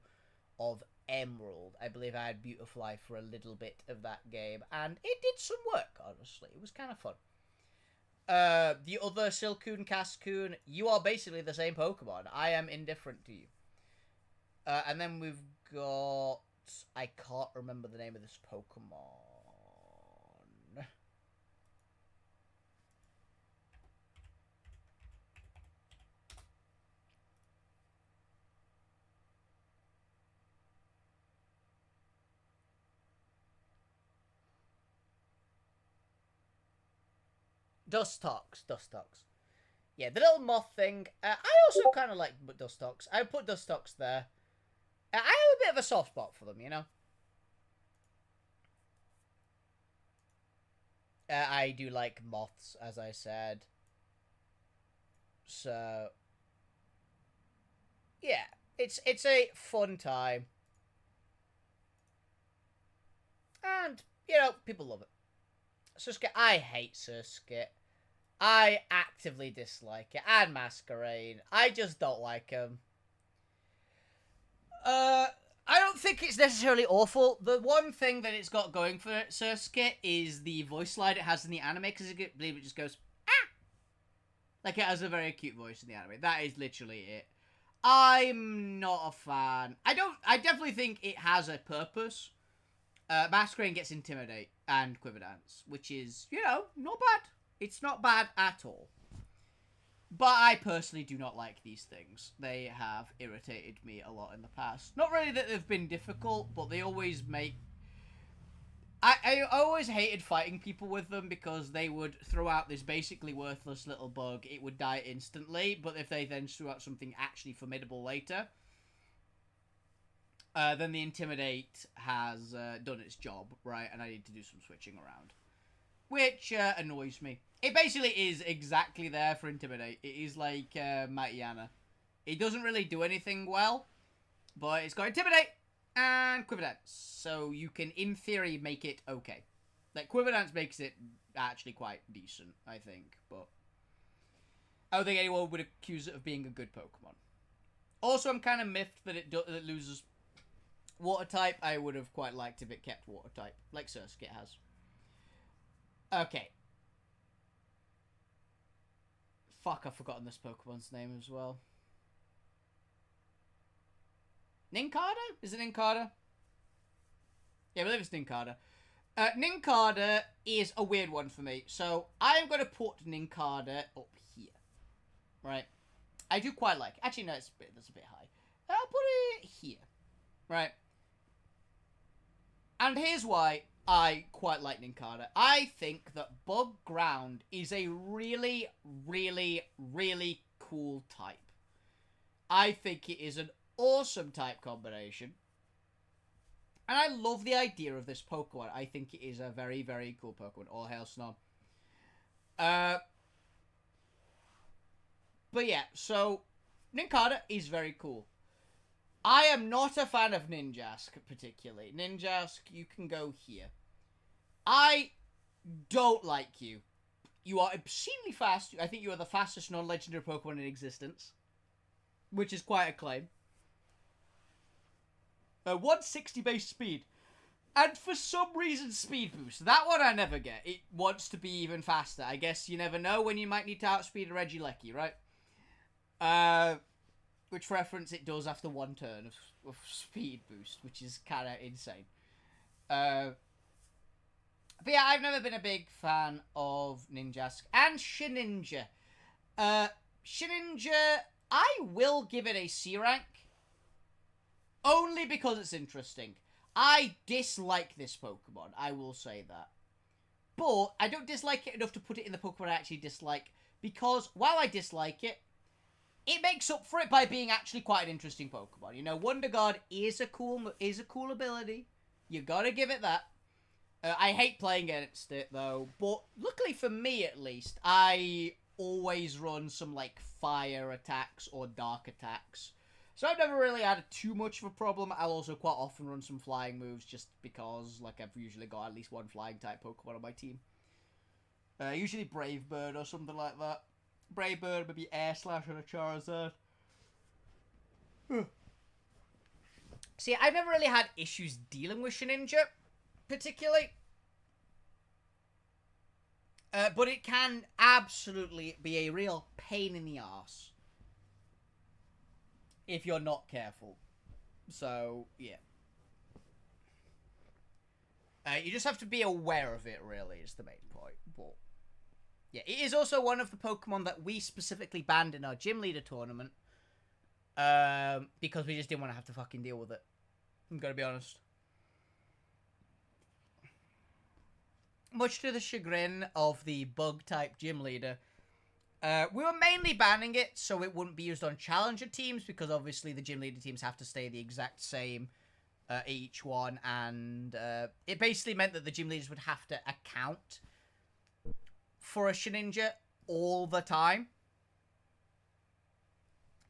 of Emerald. I believe I had Beautifly for a little bit of that game, and it did some work, honestly. It was kind of fun. The other Silcoon, Cascoon, you are basically the same Pokemon. I am indifferent to you. And then we've got... I can't remember the name of this Pokemon. Dustox. Yeah, the little moth thing. I also kind of like Dustox. I would put Dustox there. I have a bit of a soft spot for them, you know? I do like moths, as I said. So, yeah, it's a fun time. And, you know, people love it. Surskit, I hate Surskit. I actively dislike it. And Masquerain. I just don't like him. I don't think it's necessarily awful. The one thing that it's got going for it, Surskit, is the voice slide it has in the anime, because I believe it just goes, ah! Like, it has a very cute voice in the anime. That is literally it. I'm not a fan. I definitely think it has a purpose. Masquerain gets Intimidate and Quiver Dance, which is, you know, not bad. It's not bad at all. But I personally do not like these things. They have irritated me a lot in the past. Not really that they've been difficult, but they always make... I always hated fighting people with them because they would throw out this basically worthless little bug. It would die instantly, but if they then threw out something actually formidable later, then the Intimidate has done its job, right? And I need to do some switching around, which annoys me. It basically is exactly there for Intimidate. It is like Mightyana. It doesn't really do anything well, but it's got Intimidate and Quiver Dance, so you can, in theory, make it okay. Like, Quiver Dance makes it actually quite decent, I think, but I don't think anyone would accuse it of being a good Pokemon. Also, I'm kind of miffed that it loses Water type. I would have quite liked if it kept Water type, like Surskit has. Okay. Fuck, I've forgotten this Pokemon's name as well. Nincada? Is it Nincada? Yeah, I believe it's Nincada. Nincada is a weird one for me. So, I'm going to put Nincada up here. Right? I do quite like it. Actually, no, that's a bit high. I'll put it here. Right? And here's why I quite like Nincada. I think that Bug Ground is a really, really, really cool type. I think it is an awesome type combination. And I love the idea of this Pokemon. I think it is a very, very cool Pokemon. All hail Snom. But yeah, so Nincada is very cool. I am not a fan of Ninjask, particularly. Ninjask, you can go here. I don't like you. You are obscenely fast. I think you are the fastest non-legendary Pokemon in existence, which is quite a claim. 160 base speed. And for some reason, speed boost. That one I never get. It wants to be even faster. I guess you never know when you might need to outspeed a Regieleki, right? Which reference it does after one turn of speed boost, which is kind of insane. But yeah, I've never been a big fan of Ninjask. And Shedinja. Shedinja, I will give it a C rank. Only because it's interesting. I dislike this Pokemon, I will say that. But I don't dislike it enough to put it in the Pokemon I actually dislike. Because while I dislike it, it makes up for it by being actually quite an interesting Pokemon. You know, Wonder Guard is a cool ability. You gotta give it that. I hate playing against it, though. But luckily for me, at least, I always run some, like, fire attacks or dark attacks. So I've never really had too much of a problem. I'll also quite often run some flying moves just because, like, I've usually got at least one flying type Pokemon on my team. Usually Brave Bird or something like that. Brave Bird, maybe Air Slash or a Charizard. See, I've never really had issues dealing with Shedinja, particularly. But it can absolutely be a real pain in the arse if you're not careful. So, yeah. You just have to be aware of it, really, is the main point. But yeah, it is also one of the Pokemon that we specifically banned in our Gym Leader tournament. Because we just didn't want to have to fucking deal with it. I'm gonna be honest. Much to the chagrin of the Bug-type Gym Leader, we were mainly banning it so it wouldn't be used on Challenger teams, because obviously the Gym Leader teams have to stay the exact same each one, and it basically meant that the Gym Leaders would have to account for a Shedinja all the time.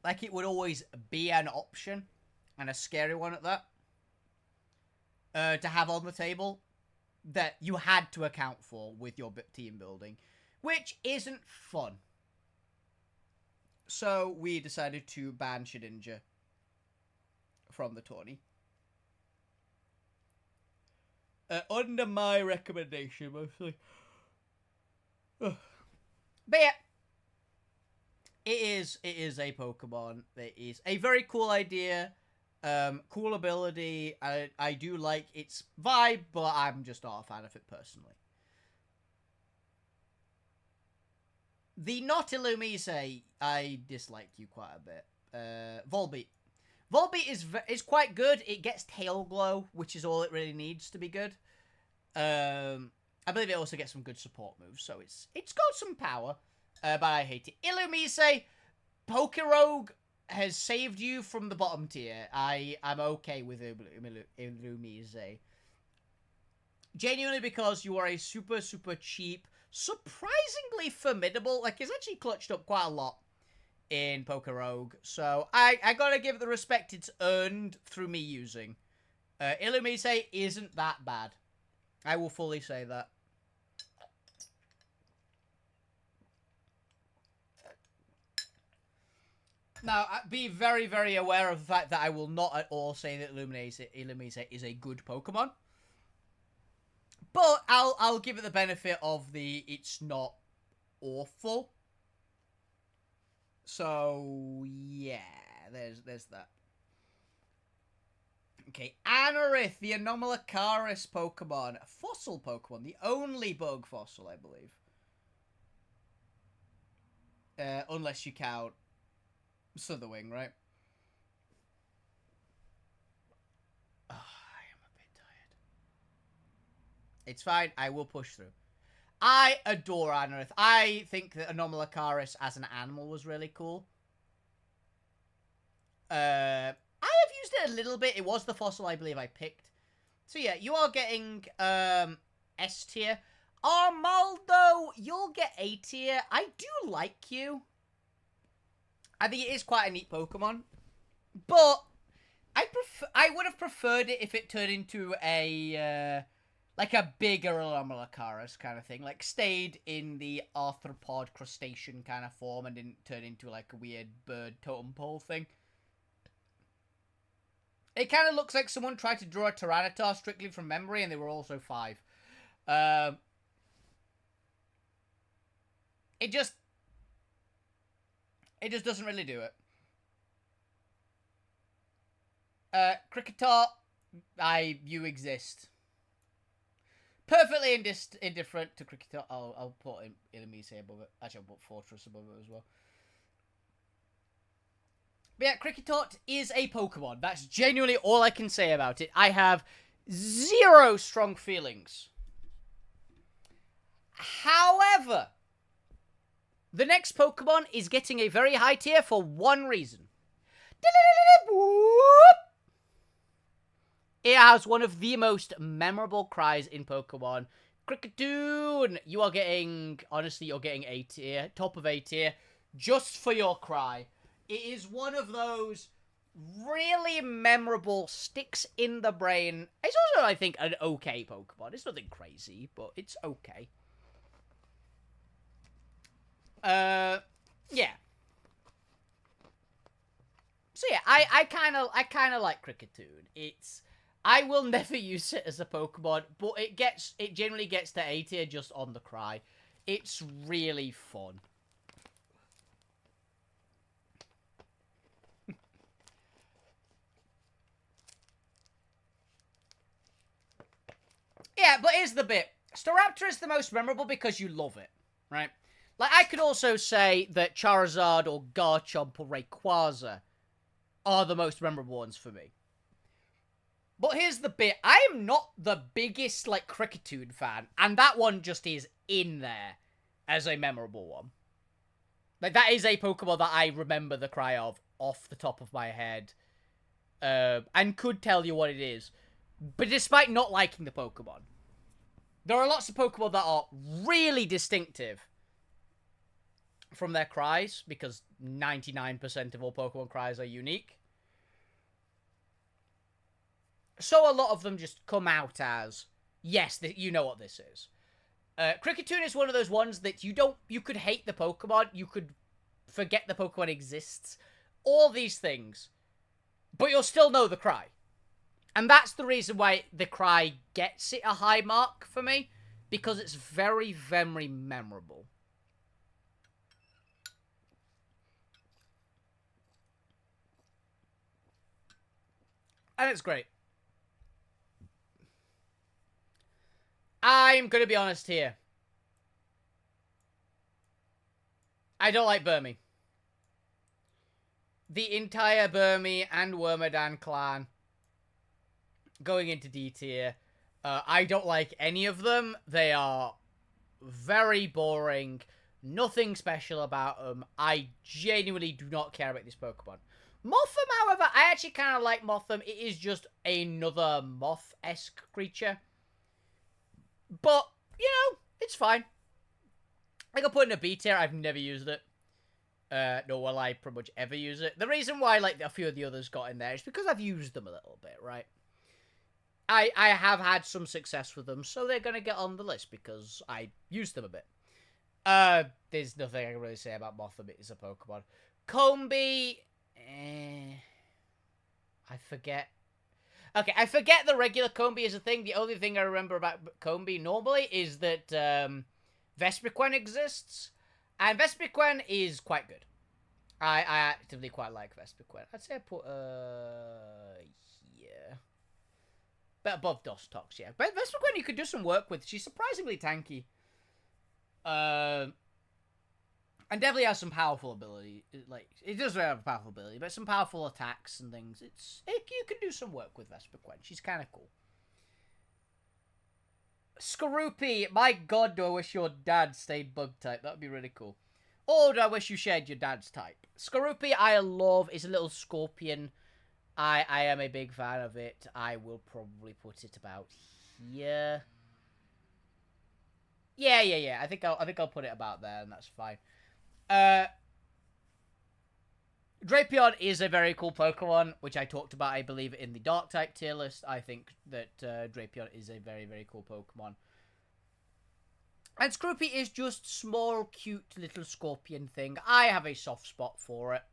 Like, it would always be an option, and a scary one at that, to have on the table that you had to account for with your team building, which isn't fun. So we decided to ban Shedinja from the tourney. Under my recommendation, mostly. But yeah, it is a Pokemon. It is a very cool idea. Cool ability. I do like its vibe, but I'm just not a fan of it personally. The not Illumise, I dislike you quite a bit. Volbeat. Volbeat is quite good. It gets Tail Glow, which is all it really needs to be good. I believe it also gets some good support moves, so it's got some power. But I hate it. Illumise, Pokerogue has saved you from the bottom tier. I'm okay with Illumise. Genuinely because you are a super, super cheap, surprisingly formidable, like, it's actually clutched up quite a lot in Pokerogue. So, I gotta give it the respect it's earned through me using. Illumise isn't that bad. I will fully say that. Now, be very, very aware of the fact that I will not at all say that Illumise is a good Pokemon. But I'll give it the benefit of it's not awful. So, yeah, there's that. Okay, Anorith, the Anomalocaris Pokemon. A fossil Pokemon. The only bug fossil, I believe. Unless you count Slitherwing, right? Oh, I am a bit tired. It's fine. I will push through. I adore Anorith. I think that Anomalocaris as an animal was really cool. I have used it a little bit. It was the fossil I believe I picked. So yeah, you are getting S tier. Armaldo, you'll get A tier. I do like you. I think it is quite a neat Pokemon. But I would have preferred it if it turned into a like a bigger Anomalocaris kind of thing. Like stayed in the arthropod crustacean kind of form and didn't turn into like a weird bird totem pole thing. It kind of looks like someone tried to draw a Tyranitar strictly from memory and they were also 5. It just doesn't really do it. Kricketot, you exist. Perfectly indifferent to Kricketot. I'll put Illumise above it. Actually, I'll put Fortress above it as well. But yeah, Kricketot is a Pokemon. That's genuinely all I can say about it. I have 0 strong feelings. However, the next Pokemon is getting a very high tier for one reason. It has one of the most memorable cries in Pokemon. Kricketune! You are getting, honestly, you're getting A tier, top of A tier, just for your cry. It is one of those really memorable, sticks in the brain. It's also, I think, an okay Pokemon. It's nothing crazy, but it's okay. Yeah. So yeah, I kind of like Kricketune. I will never use it as a Pokemon, but it generally gets to A tier just on the cry. It's really fun. Yeah, but here's the bit. Staraptor is the most memorable because you love it, right? Like, I could also say that Charizard or Garchomp or Rayquaza are the most memorable ones for me. But here's the bit. I am not the biggest, like, Kricketune fan, and that one just is in there as a memorable one. Like, that is a Pokemon that I remember the cry of off the top of my head, and could tell you what it is. But despite not liking the Pokemon, there are lots of Pokemon that are really distinctive from their cries, because 99% of all Pokemon cries are unique. So a lot of them just come out as, yes, you know what this is. Kricketune is one of those ones that you could hate the Pokemon, you could forget the Pokemon exists, all these things, but you'll still know the cry. And that's the reason why the cry gets it a high mark for me, because it's very, very memorable. And it's great. I'm gonna be honest here. I don't like Burmy. The entire Burmy and Wormadan clan going into D tier. I don't like any of them. They are very boring. Nothing special about them. I genuinely do not care about this Pokemon. Mothim, however, I actually kind of like Mothim. It is just another moth-esque creature. But, you know, it's fine. I got put in a B tier. I've never used it. Nor will I pretty much ever use it. The reason why, like, a few of the others got in there is because I've used them a little bit, right? I have had some success with them, so they're going to get on the list because I used them a bit. There's nothing I can really say about Mothim. It is a Pokemon. Combee, I forget. Okay, I forget the regular Combee is a thing. The only thing I remember about Combee normally is that Vespiquen exists, and Vespiquen is quite good. I actively quite like Vespiquen. I'd say I put yeah, but above Dustox, yeah. But Vespiquen you could do some work with. She's surprisingly tanky. And definitely has some powerful ability. Like, it does have a powerful ability, but some powerful attacks and things. You can do some work with Vespiquen. She's kind of cool. Skorupi, my god, do I wish your dad stayed bug type. That would be really cool. Or do I wish you shared your dad's type? Skorupi, I love. It's a little scorpion. I am a big fan of it. I will probably put it about here. Yeah. I think I'll put it about there, and that's fine. Drapion is a very cool Pokemon, which I talked about, I believe, in the Dark-type tier list. I think that Drapion is a very, very cool Pokemon. And Skorupi is just small, cute little scorpion thing. I have a soft spot for it.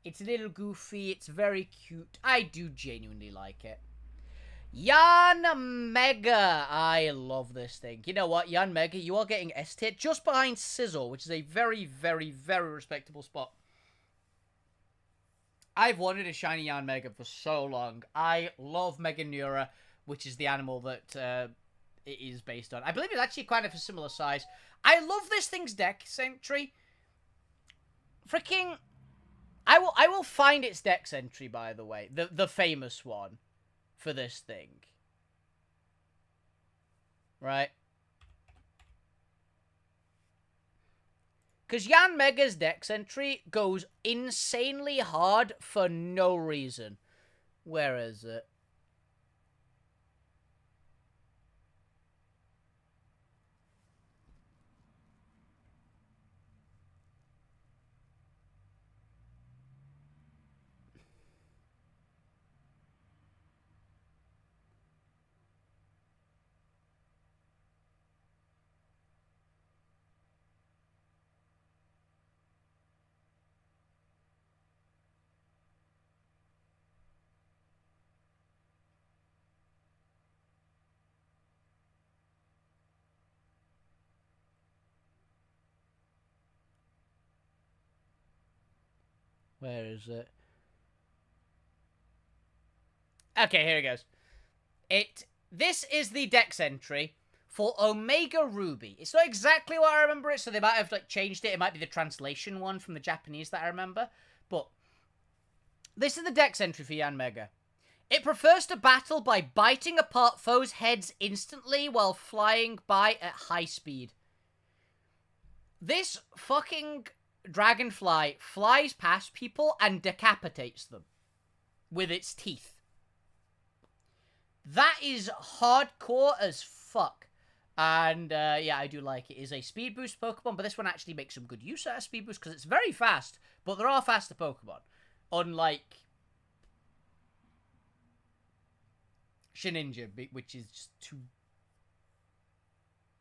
It's a little goofy. It's very cute. I do genuinely like it. Yanmega. I love this thing. You know what, Yanmega, you are getting S tier just behind Sizzle, which is a very, very, very respectable spot. I've wanted a shiny Yanmega for so long. I love Meganura, which is the animal that it is based on. I believe it's actually kind of a similar size. I love this thing's Dex entry. Freaking... I will find its Dex entry, by the way. The famous one. For this thing. Right? Because Yanmega's Dex entry goes insanely hard for no reason. Where is it? Where is it? Okay, here it goes. This is the Dex entry for Omega Ruby. It's not exactly what I remember it, so they might have like changed it. It might be the translation one from the Japanese that I remember. But this is the Dex entry for Yanmega. It prefers to battle by biting apart foes' heads instantly while flying by at high speed. This fucking dragonfly flies past people and decapitates them with its teeth. That is hardcore as fuck. And, yeah, I do like it. It is a speed boost Pokemon, but this one actually makes some good use out of speed boost because it's very fast, but there are faster Pokemon. Unlike Shedinja, which is just too...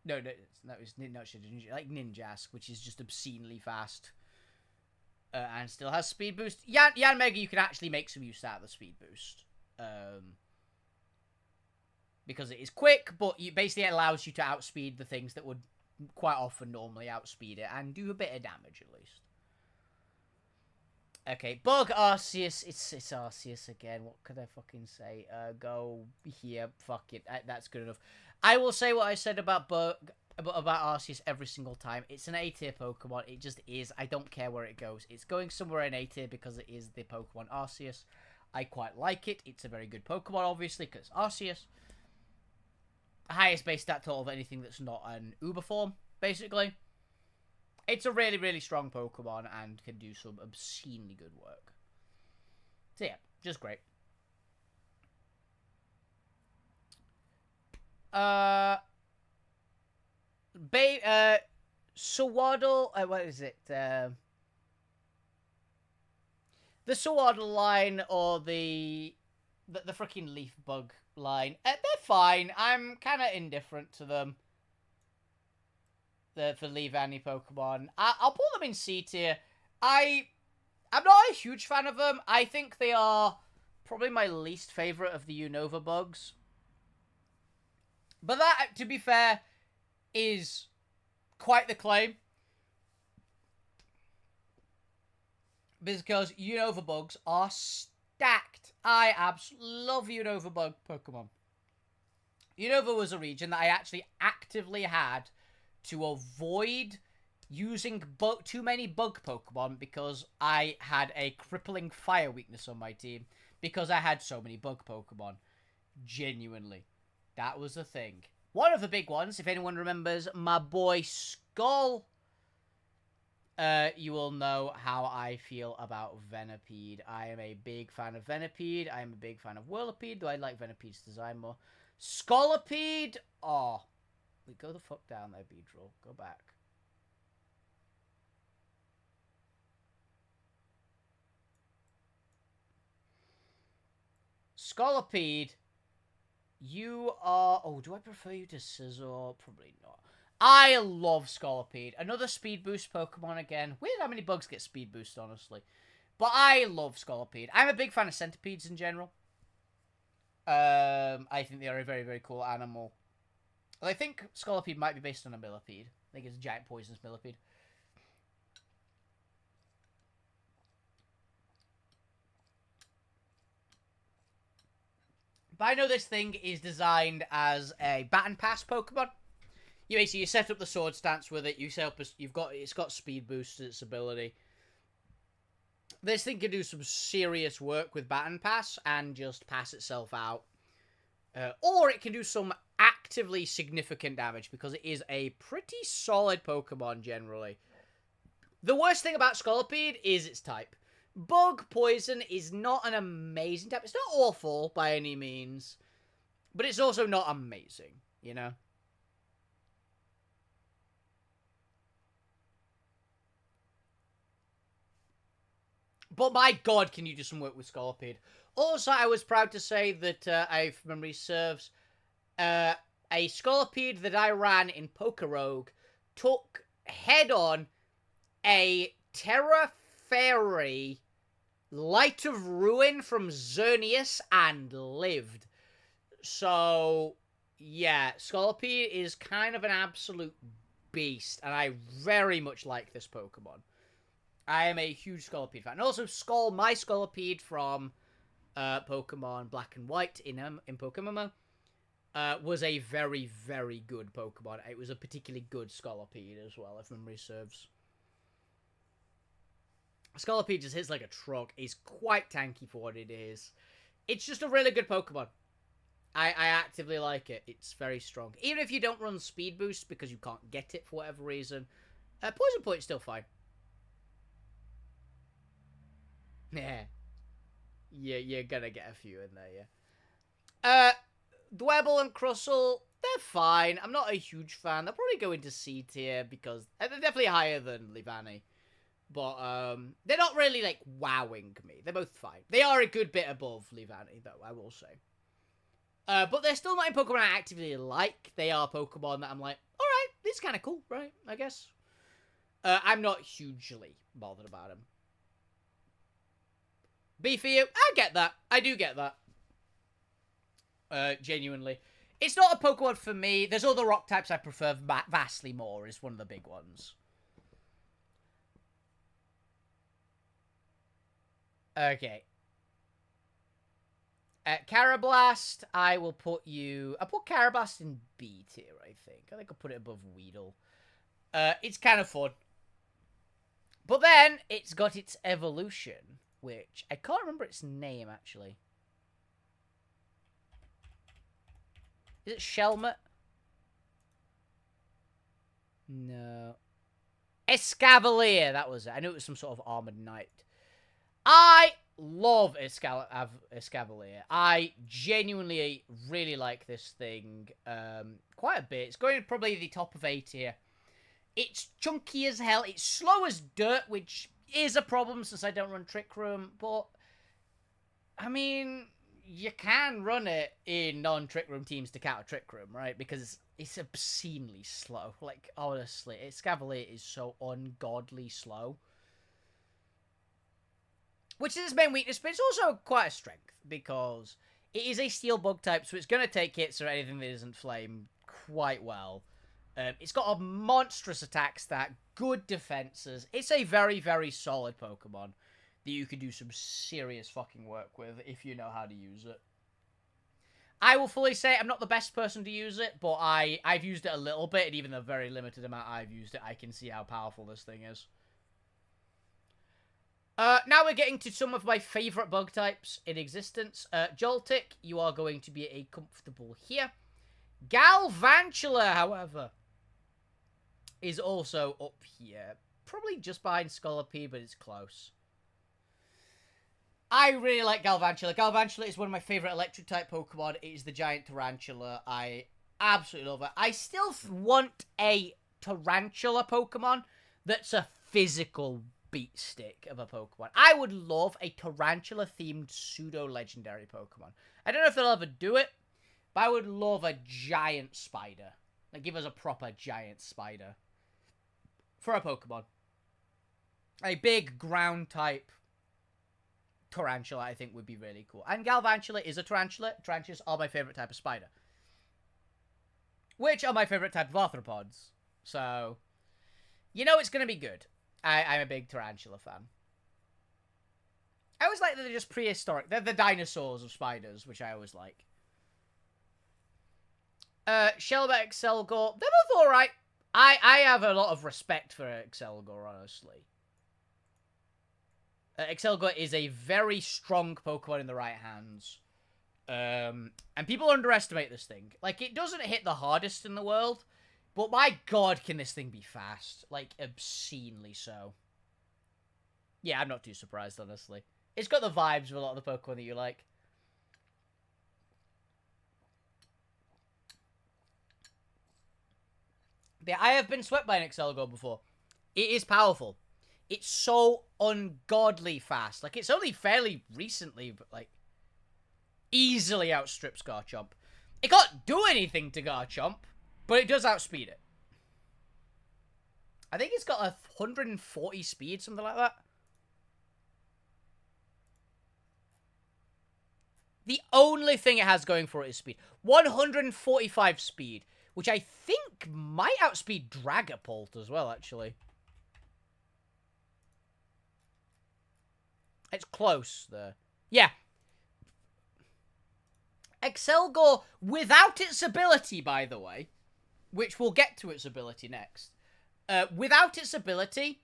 No, it's not Shedinja. Like Ninjask, which is just obscenely fast. And still has speed boost. Yanmega, you can actually make some use out of the speed boost. Because it is quick, but basically it allows you to outspeed the things that would quite often normally outspeed it and do a bit of damage at least. Okay, Bug Arceus. It's Arceus again. What could I fucking say? Go here. Fuck it. That's good enough. I will say what I said about about Arceus every single time. It's an A tier Pokemon. It just is. I don't care where it goes. It's going somewhere in A tier because it is the Pokemon Arceus. I quite like it. It's a very good Pokemon, obviously, because Arceus. Highest base stat total of anything that's not an Uber form, basically. It's a really, really strong Pokemon and can do some obscenely good work. So yeah, just great. Swaddle, what is it? The Swaddle line or the freaking Leaf Bug line. They're fine. I'm kind of indifferent to them. For Leavanny Pokemon. I'll put them in C tier. I'm not a huge fan of them. I think they are probably my least favorite of the Unova bugs. But that, to be fair, is quite the claim. Because Unova bugs are stacked. I absolutely love Unova bug Pokemon. Unova was a region that I actually actively had to avoid using too many bug Pokemon because I had a crippling fire weakness on my team because I had so many bug Pokemon. Genuinely. That was the thing. One of the big ones, if anyone remembers, my boy Skull. You will know how I feel about Venipede. I am a big fan of Venipede. I am a big fan of Whirlipede, though I like Venipede's design more. Scolipede! Oh. Go the fuck down there, Beedrill. Go back. Scolipede, you are... Oh, do I prefer you to Scizor? Probably not. I love Scolipede. Another speed boost Pokemon again. Weird how many bugs get speed boost, honestly. But I love Scolipede. I'm a big fan of centipedes in general. I think they are a very, very cool animal. I think Scolipede might be based on a millipede. I think it's a giant poisonous millipede. But I know this thing is designed as a Baton Pass Pokemon. You set up the sword stance with it. It's got speed boost to its ability. This thing can do some serious work with Baton Pass and just pass itself out. Or it can do some actively significant damage because it is a pretty solid Pokemon generally. The worst thing about Scolipede is its type. Bug Poison is not an amazing type. It's not awful by any means, but it's also not amazing, you know? But my god, can you do some work with Scolipede. Also, I was proud to say that, if memory serves, a Scolipede that I ran in Pokerogue took head-on a Terra Fairy Light of Ruin from Xerneas and lived. So, yeah, Scolipede is kind of an absolute beast, and I very much like this Pokemon. I am a huge Scolipede fan. And also, my Scolipede from Pokemon Black and White in Pokemon was a very, very good Pokemon. It was a particularly good Scolipede as well, if memory serves. Scolipede just hits like a truck. He's quite tanky for what it is. It's just a really good Pokemon. I actively like it. It's very strong. Even if you don't run Speed Boost because you can't get it for whatever reason, Poison Point's still fine. Yeah. Yeah, you're gonna get a few in there, yeah. Dwebble and Crustle, they're fine. I'm not a huge fan. They'll probably go into C tier because they're definitely higher than Leavanny. But, they're not really, like, wowing me. They're both fine. They are a good bit above Leavanny, though, I will say. But they're still not in Pokemon I actively like. They are Pokemon that I'm like, alright, this is kind of cool, right, I guess. I'm not hugely bothered about them. B for you, I get that. I do get that. Genuinely. It's not a Pokemon for me. There's other rock types I prefer vastly more, is one of the big ones. Okay. Carablast, I will put you... I'll put Carablast in B tier, I think. I think I'll put it above Weedle. It's kind of fun. But then, it's got its evolution, which... I can't remember its name, actually. Is it Shelmet? No. Escavalier, that was it. I knew it was some sort of armored knight. I love Escavalier. I genuinely really like this thing quite a bit. It's going probably the top of A tier. It's chunky as hell. It's slow as dirt, which is a problem since I don't run Trick Room. But, I mean, you can run it in non-Trick Room teams to counter Trick Room, right? Because it's obscenely slow. Like, honestly, Escavalier is so ungodly slow. Which is its main weakness, but it's also quite a strength, because it is a steel bug type, so it's going to take hits or anything that isn't flame quite well. It's got a monstrous attack stat, good defenses. It's a very, very solid Pokemon that you can do some serious fucking work with if you know how to use it. I will fully say I'm not the best person to use it, but I've used it a little bit, and even the very limited amount I've used it, I can see how powerful this thing is. Now we're getting to some of my favourite bug types in existence. Joltik, you are going to be a comfortable here. Galvantula, however, is also up here. Probably just behind Scolipede, but it's close. I really like Galvantula. Galvantula is one of my favourite electric-type Pokemon. It is the giant tarantula. I absolutely love it. I still want a tarantula Pokemon that's a physical beat stick of a Pokemon. I would love a tarantula-themed pseudo-legendary Pokemon. I don't know if they'll ever do it, but I would love a giant spider. Like, give us a proper giant spider for a Pokemon. A big ground-type tarantula, I think, would be really cool. And Galvantula is a tarantula. Tarantulas are my favourite type of spider. Which are my favourite type of arthropods. So, you know it's going to be good. I'm a big tarantula fan. I always like that they're just prehistoric. They're the dinosaurs of spiders, which I always like. Shelmet, Excelgor, they're both alright. I have a lot of respect for Excelgor, honestly. Excelgor is a very strong Pokemon in the right hands. And people underestimate this thing. Like, it doesn't hit the hardest in the world, but my god, can this thing be fast. Like, obscenely so. Yeah, I'm not too surprised, honestly. It's got the vibes of a lot of the Pokemon that you like. Yeah, I have been swept by an Excelgor before. It is powerful. It's so ungodly fast. Like, it's only fairly recently, but, like, easily outstrips Garchomp. It can't do anything to Garchomp, but it does outspeed it. I think it's got 140 speed, something like that. The only thing it has going for it is speed. 145 speed, which I think might outspeed Dragapult as well, actually. It's close there. Yeah. Excelgor, without its ability, by the way, which we'll get to its ability next. Without its ability,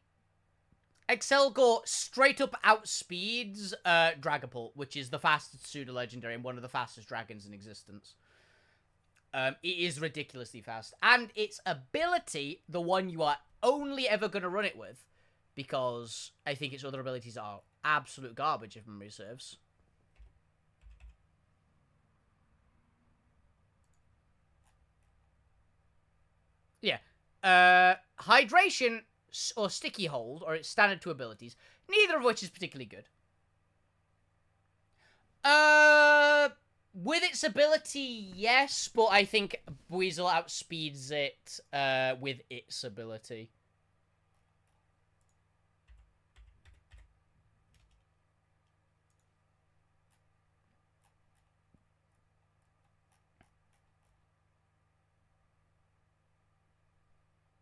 Excelgor straight up outspeeds Dragapult, which is the fastest pseudo-legendary and one of the fastest dragons in existence. It is ridiculously fast. And its ability, the one you are only ever going to run it with, because I think its other abilities are absolute garbage, if memory serves. Yeah. Hydration or Sticky Hold are its standard 2 abilities, neither of which is particularly good. With its ability, yes, but I think Weasel outspeeds it with its ability.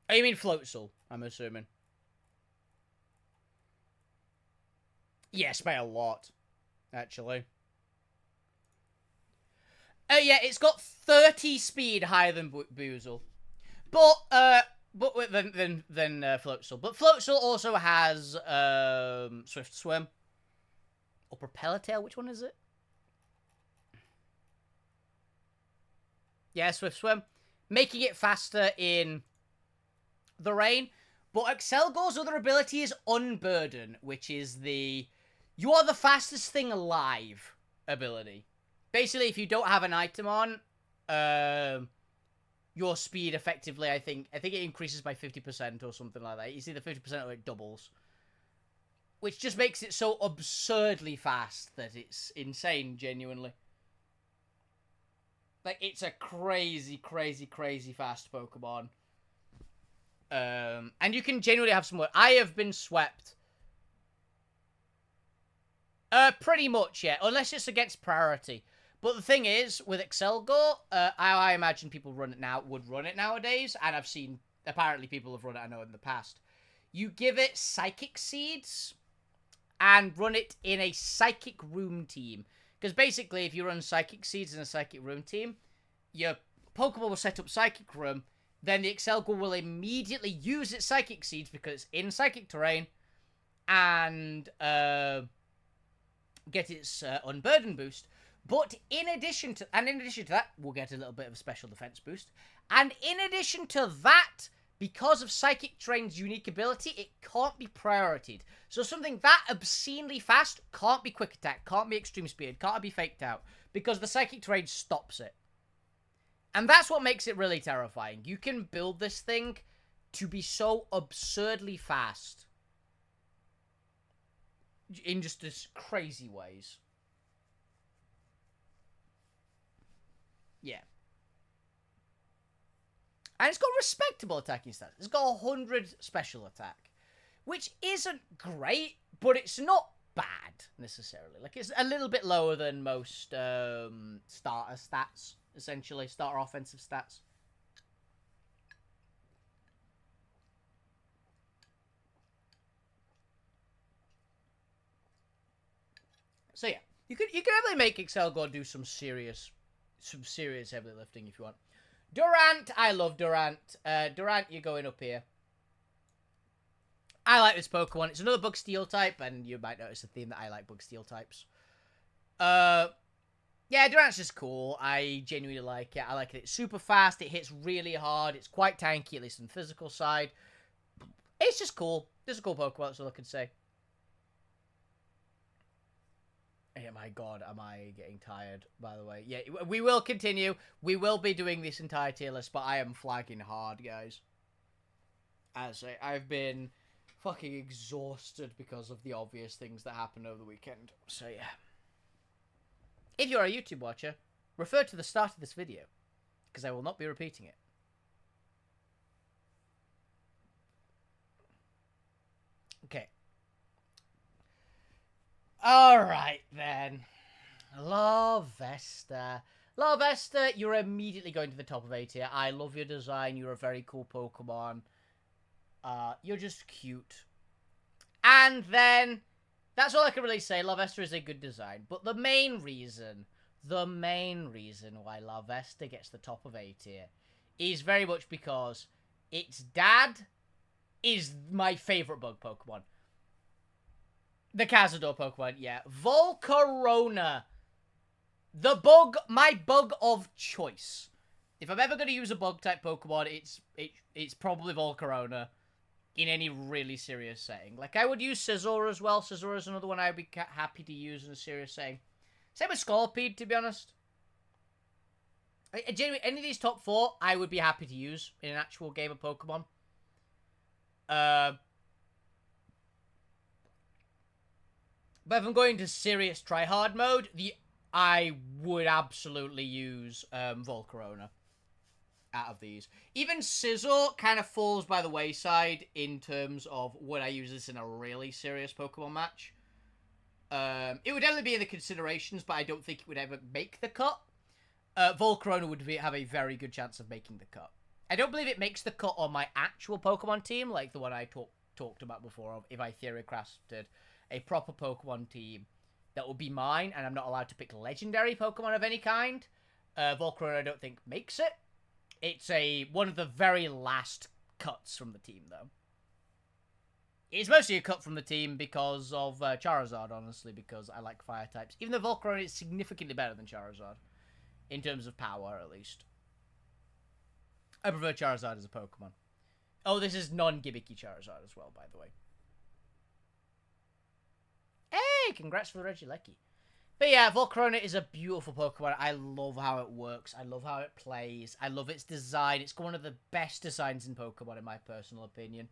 Oh, you mean Floatzel, I'm assuming. Yes, by a lot, actually. Yeah, it's got 30 speed higher than Boozle. But than Floatzel. But Floatzel also has Swift Swim or Propeller Tail. Which one is it? Yeah, Swift Swim, making it faster in the rain. But Excelgor's other ability is Unburden, which is the you are the fastest thing alive ability. Basically, if you don't have an item on, your speed effectively, I think it increases by 50% or something like that. It's either 50% or it doubles. Which just makes it so absurdly fast that it's insane, genuinely. Like, it's a crazy, crazy, crazy fast Pokemon. And you can genuinely have some work. I have been swept. Pretty much, yeah. Unless it's against priority. But the thing is, with Excelgor, I imagine people would run it nowadays. And I've seen, apparently people have run it, I know, in the past. You give it Psychic Seeds and run it in a Psychic Room team. Because basically, if you run Psychic Seeds in a Psychic Room team, your Pokemon will set up Psychic Room, then the Excelgor will immediately use its Psychic Seeds because it's in Psychic terrain, and get its Unburden boost. But in addition to that, we'll get a little bit of a special defense boost. And in addition to that, because of Psychic Terrain's unique ability, it can't be priorited. So something that obscenely fast can't be Quick Attack, can't be Extreme Speed, can't be Faked Out, because the Psychic Terrain stops it. And that's what makes it really terrifying. You can build this thing to be so absurdly fast in just this crazy ways. Yeah. And it's got respectable attacking stats. It's got 100 special attack, which isn't great, but it's not bad, necessarily. Like, it's a little bit lower than most starter stats, essentially. Starter offensive stats. So, yeah. You can definitely make Excelgor do some serious heavy lifting if you want. Durant, I love Durant. Durant, you're going up here. I like this Pokemon. It's another Bug Steel type, and you might notice a theme that I like Bug Steel types. Yeah, Durant's just cool. I genuinely like it. I like it. It's super fast. It hits really hard. It's quite tanky, at least on the physical side. It's just cool. It's a cool Pokemon, that's all I can say. Oh my god, am I getting tired, by the way. Yeah, we will continue. We will be doing this entire tier list, but I am flagging hard, guys. As I've been fucking exhausted because of the obvious things that happened over the weekend. So, yeah. If you're a YouTube watcher, refer to the start of this video, because I will not be repeating it. Okay. Alright, then. Larvesta. Larvesta, you're immediately going to the top of A tier. I love your design. You're a very cool Pokemon. You're just cute. And then, that's all I can really say. Larvesta is a good design. But the main reason why Larvesta gets the top of A tier is very much because its dad is my favorite bug Pokemon. The Cazador Pokemon, yeah. Volcarona. My bug of choice. If I'm ever going to use a bug-type Pokemon, it's probably Volcarona in any really serious setting. Like, I would use Scizor as well. Scizor is another one I would be happy to use in a serious setting. Same with Scorpede, to be honest. Genuinely, any of these top four, I would be happy to use in an actual game of Pokemon. But if I'm going to serious try-hard mode, I would absolutely use Volcarona out of these. Even Scizor kind of falls by the wayside in terms of would I use this in a really serious Pokemon match. It would definitely be in the considerations, but I don't think it would ever make the cut. Volcarona would have a very good chance of making the cut. I don't believe it makes the cut on my actual Pokemon team, like the one I talked about before, if I theory crafted a proper Pokemon team that will be mine, and I'm not allowed to pick legendary Pokemon of any kind, Volcarona I don't think makes it. It's one of the very last cuts from the team, though. It's mostly a cut from the team because of Charizard, honestly, because I like fire types. Even though Volcarona is significantly better than Charizard, in terms of power, at least. I prefer Charizard as a Pokemon. Oh, this is non-gimmicky Charizard as well, by the way. Hey, congrats for the Regieleki. But yeah, Volcarona is a beautiful Pokemon. I love how it works. I love how it plays. I love its design. It's one of the best designs in Pokemon, in my personal opinion.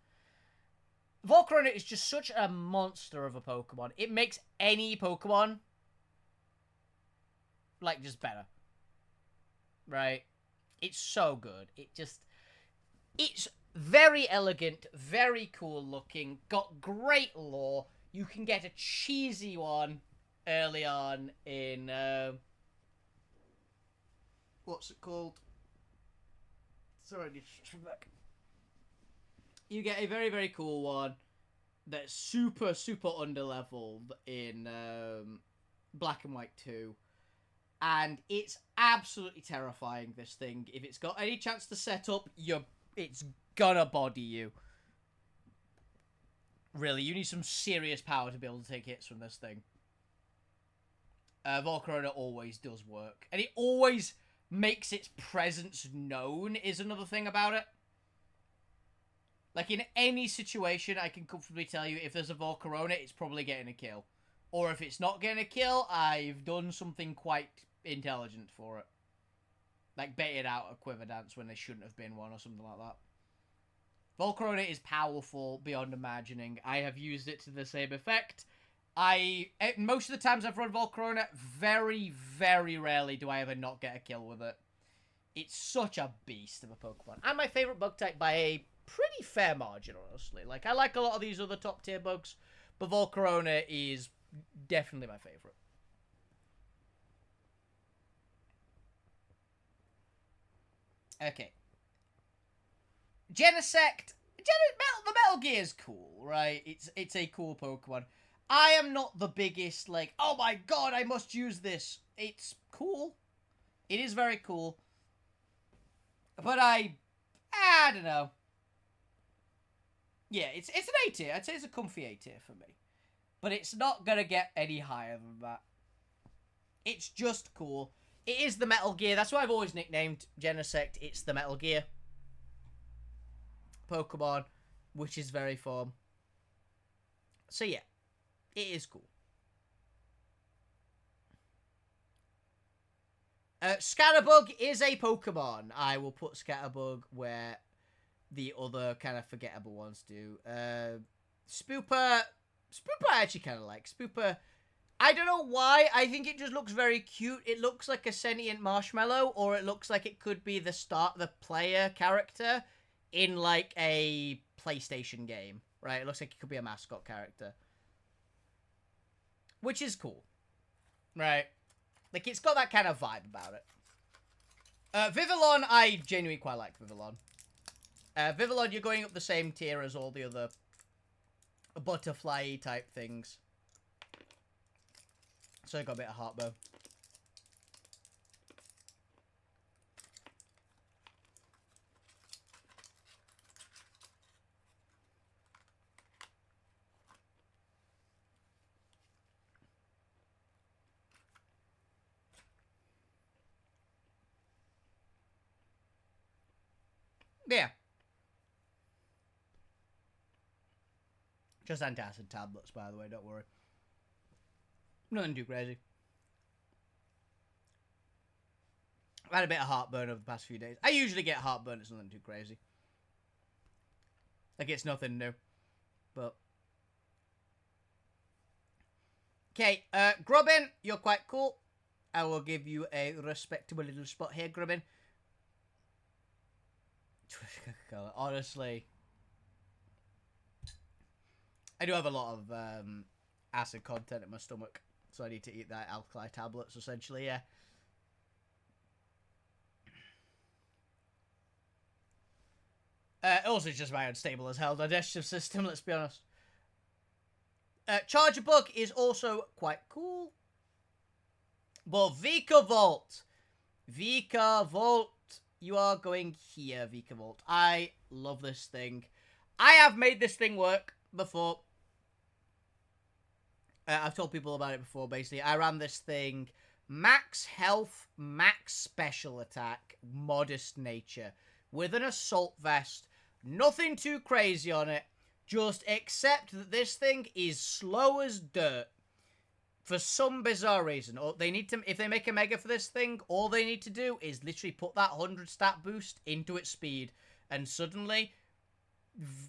Volcarona is just such a monster of a Pokemon. It makes any Pokemon, like, just better. Right? It's so good. It's very elegant, very cool looking, got great lore. You can get a cheesy one early on in, what's it called? Sorry, I need to back. You get a very, very cool one that's super, super underleveled in Black and White 2. And it's absolutely terrifying, this thing. If it's got any chance to set up, it's gonna body you. Really, you need some serious power to be able to take hits from this thing. Volcarona always does work. And it always makes its presence known, is another thing about it. Like, in any situation, I can comfortably tell you, if there's a Volcarona, it's probably getting a kill. Or if it's not getting a kill, I've done something quite intelligent for it. Like, baited out a Quiver Dance when there shouldn't have been one, or something like that. Volcarona is powerful beyond imagining. I have used it to the same effect. Most of the times I've run Volcarona, very, very rarely do I ever not get a kill with it. It's such a beast of a Pokemon. And my favorite bug type by a pretty fair margin, honestly. Like, I like a lot of these other top tier bugs, but Volcarona is definitely my favorite. Okay. Genesect. The Metal Gear is cool, right? It's a cool Pokemon. I am not the biggest, like, oh my god, I must use this. It's cool. It is very cool. But I don't know. Yeah, it's an A tier. I'd say it's a comfy A tier for me. But it's not gonna get any higher than that. It's just cool. It is the Metal Gear. That's why I've always nicknamed Genesect. It's the Metal Gear Pokemon, which is very fun. So yeah, it is cool. Scatterbug is a Pokemon. I will put Scatterbug where the other kind of forgettable ones do. Spooper I actually kind of like. Spooper, I don't know why. I think it just looks very cute. It looks like a sentient marshmallow, or it looks like it could be the player character in, like, a PlayStation game, right? It looks like it could be a mascot character. Which is cool, right? Like, it's got that kind of vibe about it. Vivillon, I genuinely quite like Vivillon. Vivillon, you're going up the same tier as all the other butterfly type things. So I got a bit of heartburn. Yeah. Just antacid tablets, by the way, don't worry. Nothing too crazy. I've had a bit of heartburn over the past few days. I usually get heartburn, it's nothing too crazy. Like, it's nothing new. But okay, Grubbin, you're quite cool. I will give you a respectable little spot here, Grubbin. Honestly, I do have a lot of acid content in my stomach, so I need to eat that alkali tablets, essentially, yeah. Also, it's just my unstable as hell digestive system, let's be honest. Charger Bug is also quite cool. But Vika Volt. Vika Volt. You are going here, Vika Volt. I love this thing. I have made this thing work before. I've told people about it before, basically. I ran this thing. Max health, max special attack, modest nature. With an assault vest. Nothing too crazy on it. Just accept that this thing is slow as dirt. For some bizarre reason. Or they need to, if they make a mega for this thing, all they need to do is literally put that 100 stat boost into its speed. And suddenly,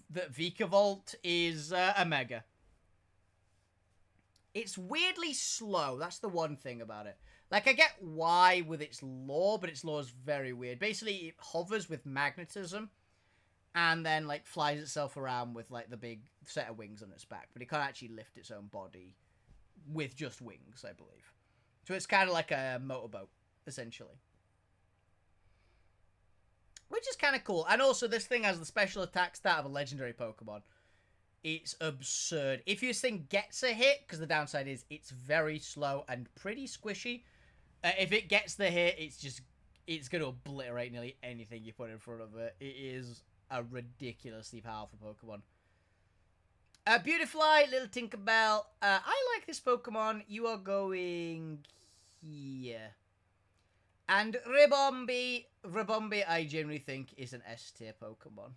the Vika Volt is a mega. It's weirdly slow. That's the one thing about it. Like, I get why with its lore, but its lore is very weird. Basically, it hovers with magnetism and then, like, flies itself around with, like, the big set of wings on its back. But it can't actually lift its own body with just wings, I believe. So it's kind of like a motorboat, essentially. Which is kind of cool. And also, this thing has the special attack stat of a legendary Pokemon. It's absurd. If this thing gets a hit, because the downside is it's very slow and pretty squishy. If it gets the hit, it's going to obliterate nearly anything you put in front of it. It is a ridiculously powerful Pokemon. Beautifly, little Tinkerbell. I like this Pokemon. You are going here. And Ribombee, I generally think is an S tier Pokemon.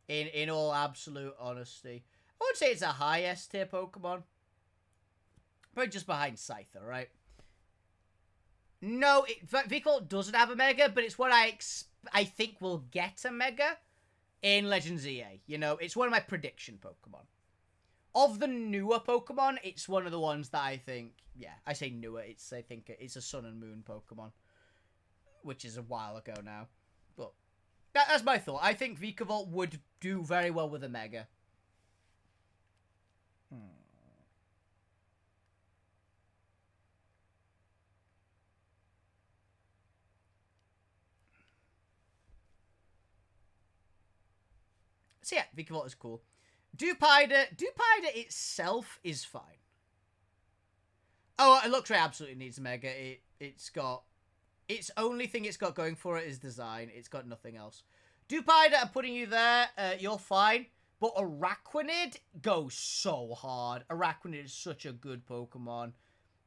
In all absolute honesty. I would say it's a high S tier Pokemon. Probably just behind Scyther, right? No, Vikavolt doesn't have a Mega, but it's what I think will get a Mega in Legends EA. You know, it's one of my prediction Pokemon. Of the newer Pokemon, it's one of the ones that I think, yeah, I say newer, I think it's a Sun and Moon Pokemon. Which is a while ago now. But that's my thought. I think Vikavolt would do very well with a Mega. So yeah, Vikavolt is cool. Dewpider itself is fine. Oh, Luxray absolutely needs a Mega. It's got... Its only thing it's got going for it is design. It's got nothing else. Dewpider, I'm putting you there. You're fine. But Araquanid goes so hard. Araquanid is such a good Pokemon.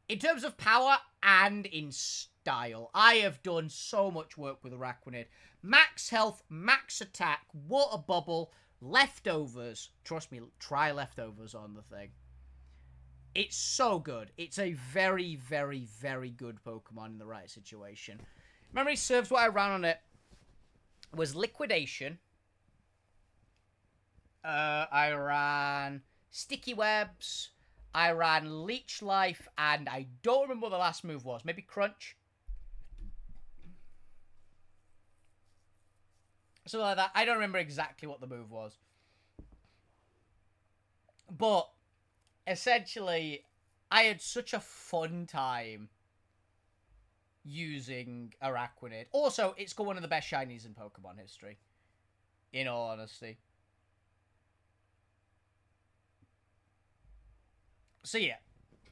In terms of power and in style. I have done so much work with Araquanid. Max health, max attack, water bubble, leftovers. Trust me, try leftovers on the thing. It's so good. It's a very, very, very good Pokemon in the right situation. Memory serves, what I ran on it was Liquidation. I ran Sticky Webs. I ran Leech Life, and I don't remember what the last move was. Maybe Crunch? Something like that. I don't remember exactly what the move was. But, essentially, I had such a fun time using Araquanid. Also, it's got one of the best shinies in Pokemon history. In all honesty. So yeah,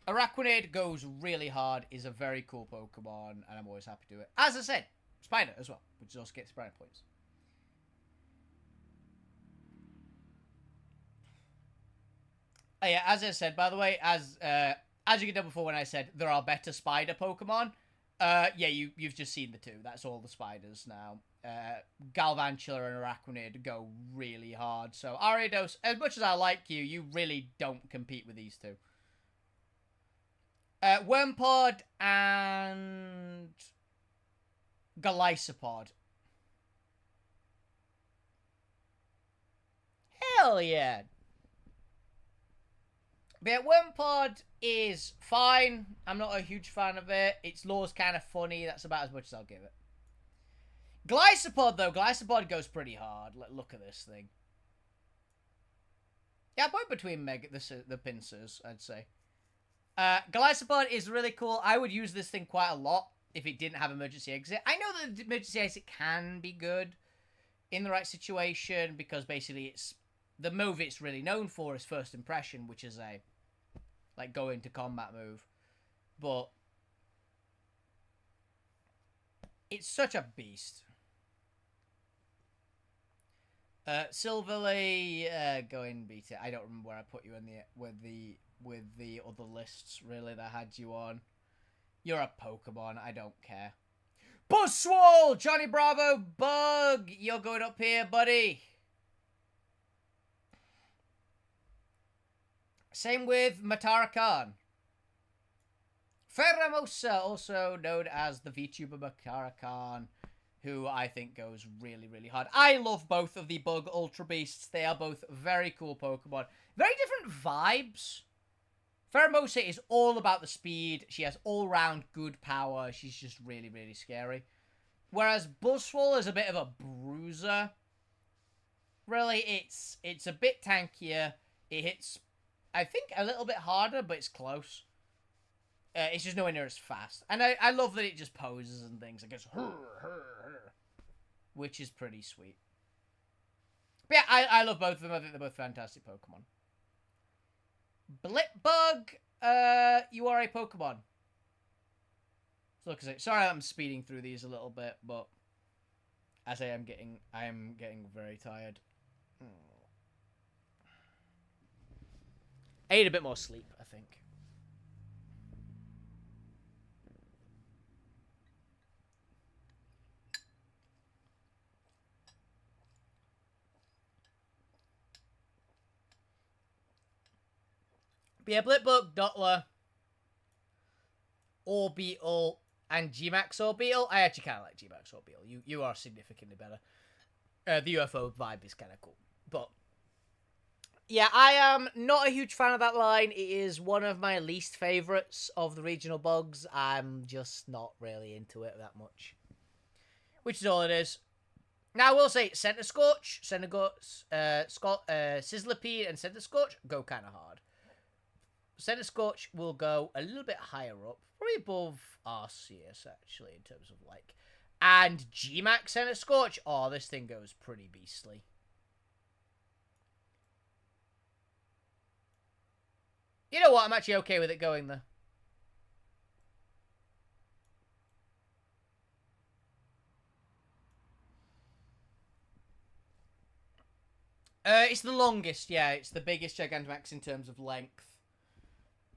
Araquanid goes really hard, is a very cool Pokemon, and I'm always happy to do it. As I said, Spider as well, which also gets Spider points. Oh yeah, as I said, by the way, as you can tell before when I said there are better Spider Pokemon, yeah, you've just seen the two. That's all the Spiders now. Galvantula and Araquanid go really hard. So Ariados, as much as I like you, you really don't compete with these two. Wormpod and Golisopod. Hell yeah. But yeah, Wormpod is fine. I'm not a huge fan of it. Its lore's kind of funny. That's about as much as I'll give it. Golisopod, though. Golisopod goes pretty hard. Look at this thing. Yeah, point between the pincers, I'd say. Golisopod is really cool. I would use this thing quite a lot if it didn't have emergency exit. I know that the emergency exit can be good in the right situation because basically it's the move it's really known for is First Impression, which is a like go into combat move, but it's such a beast. Silverly, go and beat it. I don't remember where I put you in with the other lists really that had you on. You're a Pokemon. I don't care. Buzzwole! Johnny Bravo Bug! You're going up here, buddy. Same with Matara Khan. Ferramosa, also known as the VTuber Matara Khan, who I think goes really, really hard. I love both of the Bug Ultra Beasts. They are both very cool Pokemon. Very different vibes. Ferramosa is all about the speed. She has all-round good power. She's just really, really scary. Whereas Buzzwole is a bit of a bruiser. Really, it's a bit tankier. It hits, I think, a little bit harder, but it's close. It's just nowhere near as fast. And I love that it just poses and things. It goes, which is pretty sweet. But yeah, I love both of them. I think they're both fantastic Pokemon. Blipbug, you are a Pokemon. So look at it. Sorry, I'm speeding through these a little bit, but as I am getting very tired. I need a bit more sleep, I think. But yeah, Blipbug, Dottler, Orbeetle, and G-Max Orbeetle. I actually kind of like G-Max Orbeetle. You are significantly better. The UFO vibe is kind of cool. But yeah, I am not a huge fan of that line. It is one of my least favorites of the regional bugs. I'm just not really into it that much. Which is all it is. Now, I will say, Center Scorch, Sizzlipede, and Center Scorch go kind of hard. Center Scorch will go a little bit higher up, probably above Arceus, actually, in terms of, like... And G-Max Center Scorch, oh, this thing goes pretty beastly. You know what, I'm actually okay with it going there. It's the longest, yeah, it's the biggest Gigantamax in terms of length.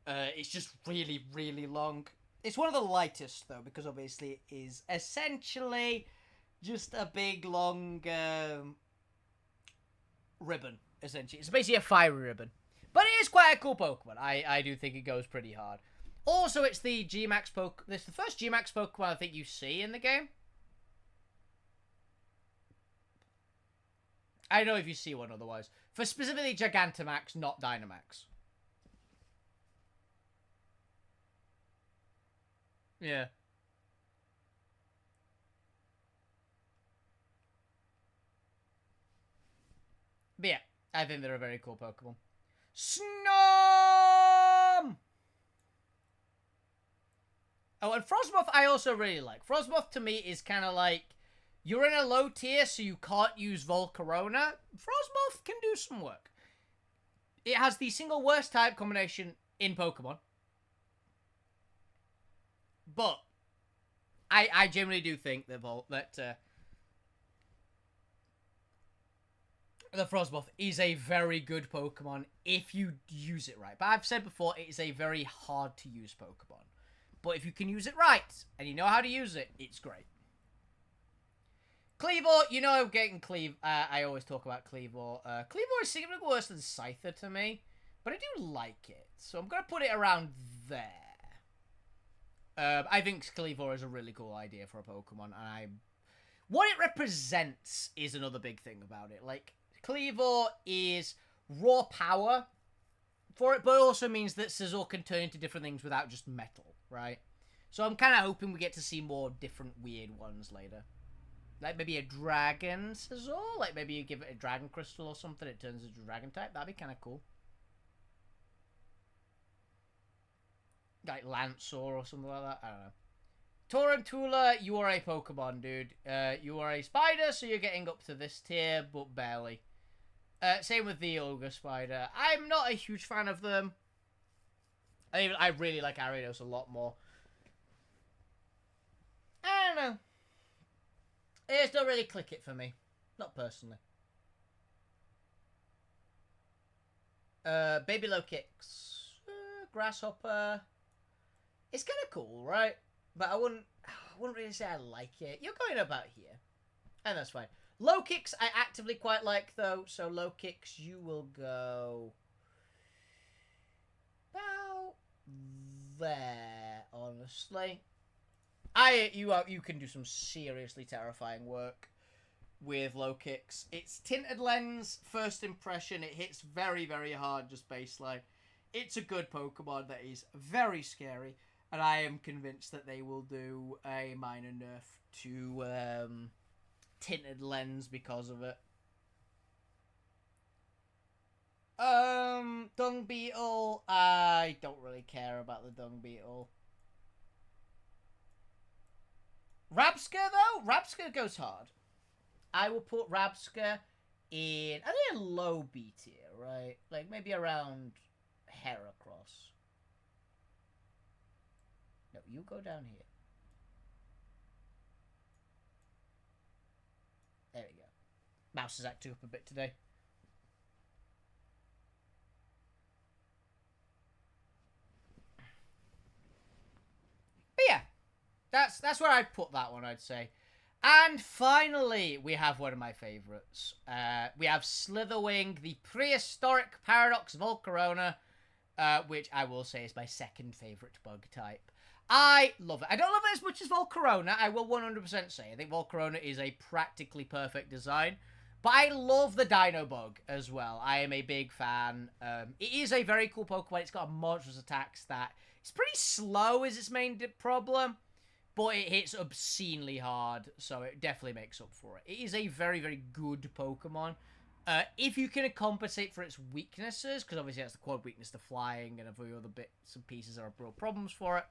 It's just really, really long. It's one of the lightest, though, because obviously it is essentially just a big, long ribbon, essentially. It's basically a fiery ribbon. But it is quite a cool Pokemon. I do think it goes pretty hard. Also, it's the G-Max Pokemon. It's the first G-Max Pokemon I think you see in the game. I don't know if you see one otherwise. For specifically Gigantamax, not Dynamax. Yeah. But yeah, I think they're a very cool Pokemon. Snom! Oh, and Frostmoth I also really like. Frostmoth to me is kind of like, you're in a low tier, so you can't use Volcarona. Frostmoth can do some work. It has the single worst type combination in Pokemon. But I generally do think that the Frostmoth is a very good Pokemon if you use it right. But I've said before, it is a very hard to use Pokemon. But if you can use it right, and you know how to use it, it's great. Cleavor, you know I'm getting I always talk about Cleavor. Cleavor is significantly worse than Scyther to me, but I do like it. So I'm going to put it around there. I think Cleavor is a really cool idea for a Pokemon, and what it represents is another big thing about it. Like, Cleavor is raw power for it, but it also means that Scizor can turn into different things without just metal, right? So I'm kind of hoping we get to see more different weird ones later. Like maybe a Dragon Scizor? Like maybe you give it a Dragon Crystal or something, it turns into a Dragon type. That'd be kind of cool. Like Lancer or something like that. I don't know. Torrentula, you are a Pokemon, dude. You are a spider, so you're getting up to this tier, but barely. Same with the Ogre Spider. I'm not a huge fan of them. I really like Ariados a lot more. I don't know. It just don't really click it for me. Not personally. Baby Low Kicks. Grasshopper. It's kind of cool, right? But I wouldn't really say I like it. You're going about here. And that's fine. Low Kicks I actively quite like, though. So Low Kicks, you will go about there, honestly. You can do some seriously terrifying work with Low Kicks. It's Tinted Lens, first impression. It hits very, very hard, just baseline. It's a good Pokemon that is very scary, and I am convinced that they will do a minor nerf to Tinted Lens because of it. Dung Beetle. I don't really care about the Dung Beetle. Rabska, though? Rabska goes hard. I will put Rabska in, I think, a low B tier, right? Like, maybe around Heracross. No, you go down here. There we go. Mouse is acting up a bit today. But yeah, that's where I'd put that one, I'd say. And finally, we have one of my favourites. We have Slitherwing, the prehistoric Paradox Volcarona, which I will say is my second favourite bug type. I love it. I don't love it as much as Volcarona, I will 100% say. I think Volcarona is a practically perfect design. But I love the Dino Bug as well. I am a big fan. It is a very cool Pokemon. It's got a monstrous attack stat. It's pretty slow is its main problem. But it hits obscenely hard, so it definitely makes up for it. It is a very, very good Pokemon. If you can compensate for its weaknesses, because obviously it has the quad weakness to flying and a few other bits and pieces are real problems for it.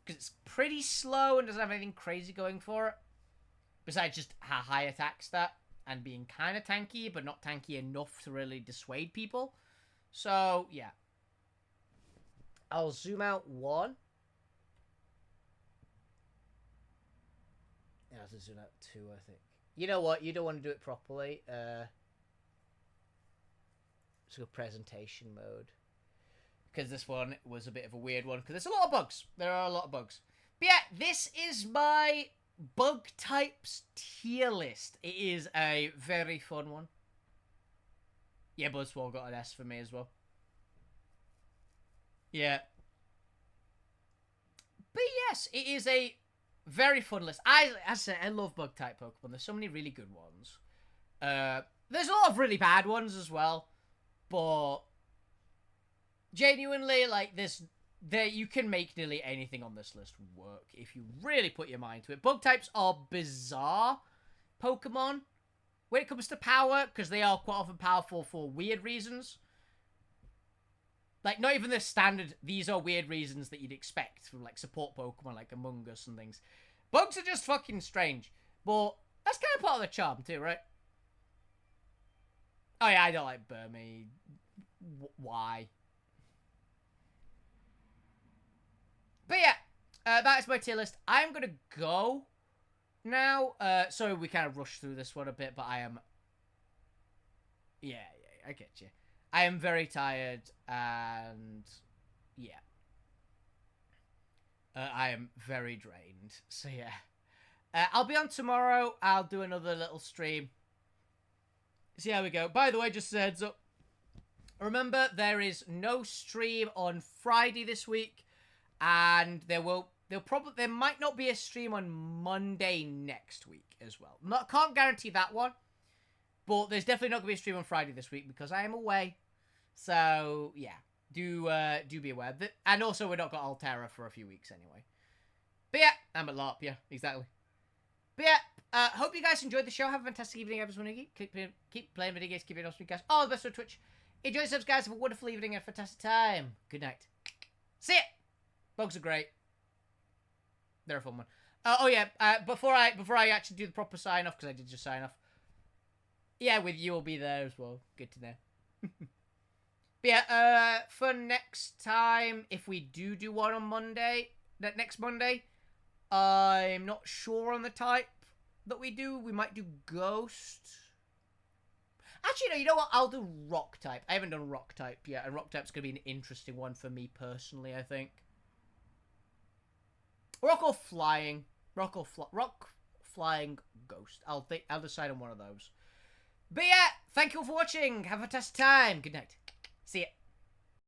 Because it's pretty slow and doesn't have anything crazy going for it. Besides just a high attack stat and being kind of tanky, but not tanky enough to really dissuade people. So, yeah. I'll zoom out one. I have to zoom out 2, I think. You know what? You don't want to do it properly. Let's go presentation mode. Because this one was a bit of a weird one. Because there's a lot of bugs. There are a lot of bugs. But yeah, this is my bug types tier list. It is a very fun one. Yeah, Buzzwole got an S for me as well. Yeah. But yes, it is a very fun list. As I said, I love bug type Pokemon. There's so many really good ones. There's a lot of really bad ones as well. But genuinely, like, you can make nearly anything on this list work if you really put your mind to it. Bug types are bizarre Pokemon when it comes to power, because they are quite often powerful for weird reasons. Like, not even the standard, these are weird reasons that you'd expect from, like, support Pokemon like Among Us and things. Bugs are just fucking strange. But that's kind of part of the charm, too, right? Oh, yeah, I don't like Burmy. Why? But yeah, that is my tier list. I'm going to go now. Sorry, we kind of rushed through this one a bit, but I am... Yeah, I get you. I am very tired, and yeah. I am very drained, so yeah. I'll be on tomorrow. I'll do another little stream. See how we go. By the way, just a heads up. Remember, there is no stream on Friday this week, and there might not be a stream on Monday next week as well. Can't guarantee that one. But there's definitely not going to be a stream on Friday this week because I am away. So, yeah. Do be aware of it. And also, we've not got Altera for a few weeks anyway. But yeah, I'm at LARP, yeah, exactly. But yeah, hope you guys enjoyed the show. Have a fantastic evening, everyone. Keep playing video games, keep it awesome, guys. All the best on Twitch. Enjoy yourselves, guys. Have a wonderful evening and a fantastic time. Good night. See ya! Bugs are great. They're a fun one. Oh, yeah, before I actually do the proper sign-off, because I did just sign off, Yeah, with you will be there as well. Good to know. But yeah, for next time, if we do one on Monday, that next Monday, I'm not sure on the type that we do. We might do Ghost. Actually, no, you know what? I'll do Rock type. I haven't done Rock type yet, and Rock type's going to be an interesting one for me personally, I think. Rock or Flying. Rock, Flying, Ghost. I'll decide on one of those. But yeah, thank you all for watching. Have a fantastic time. Good night. See ya.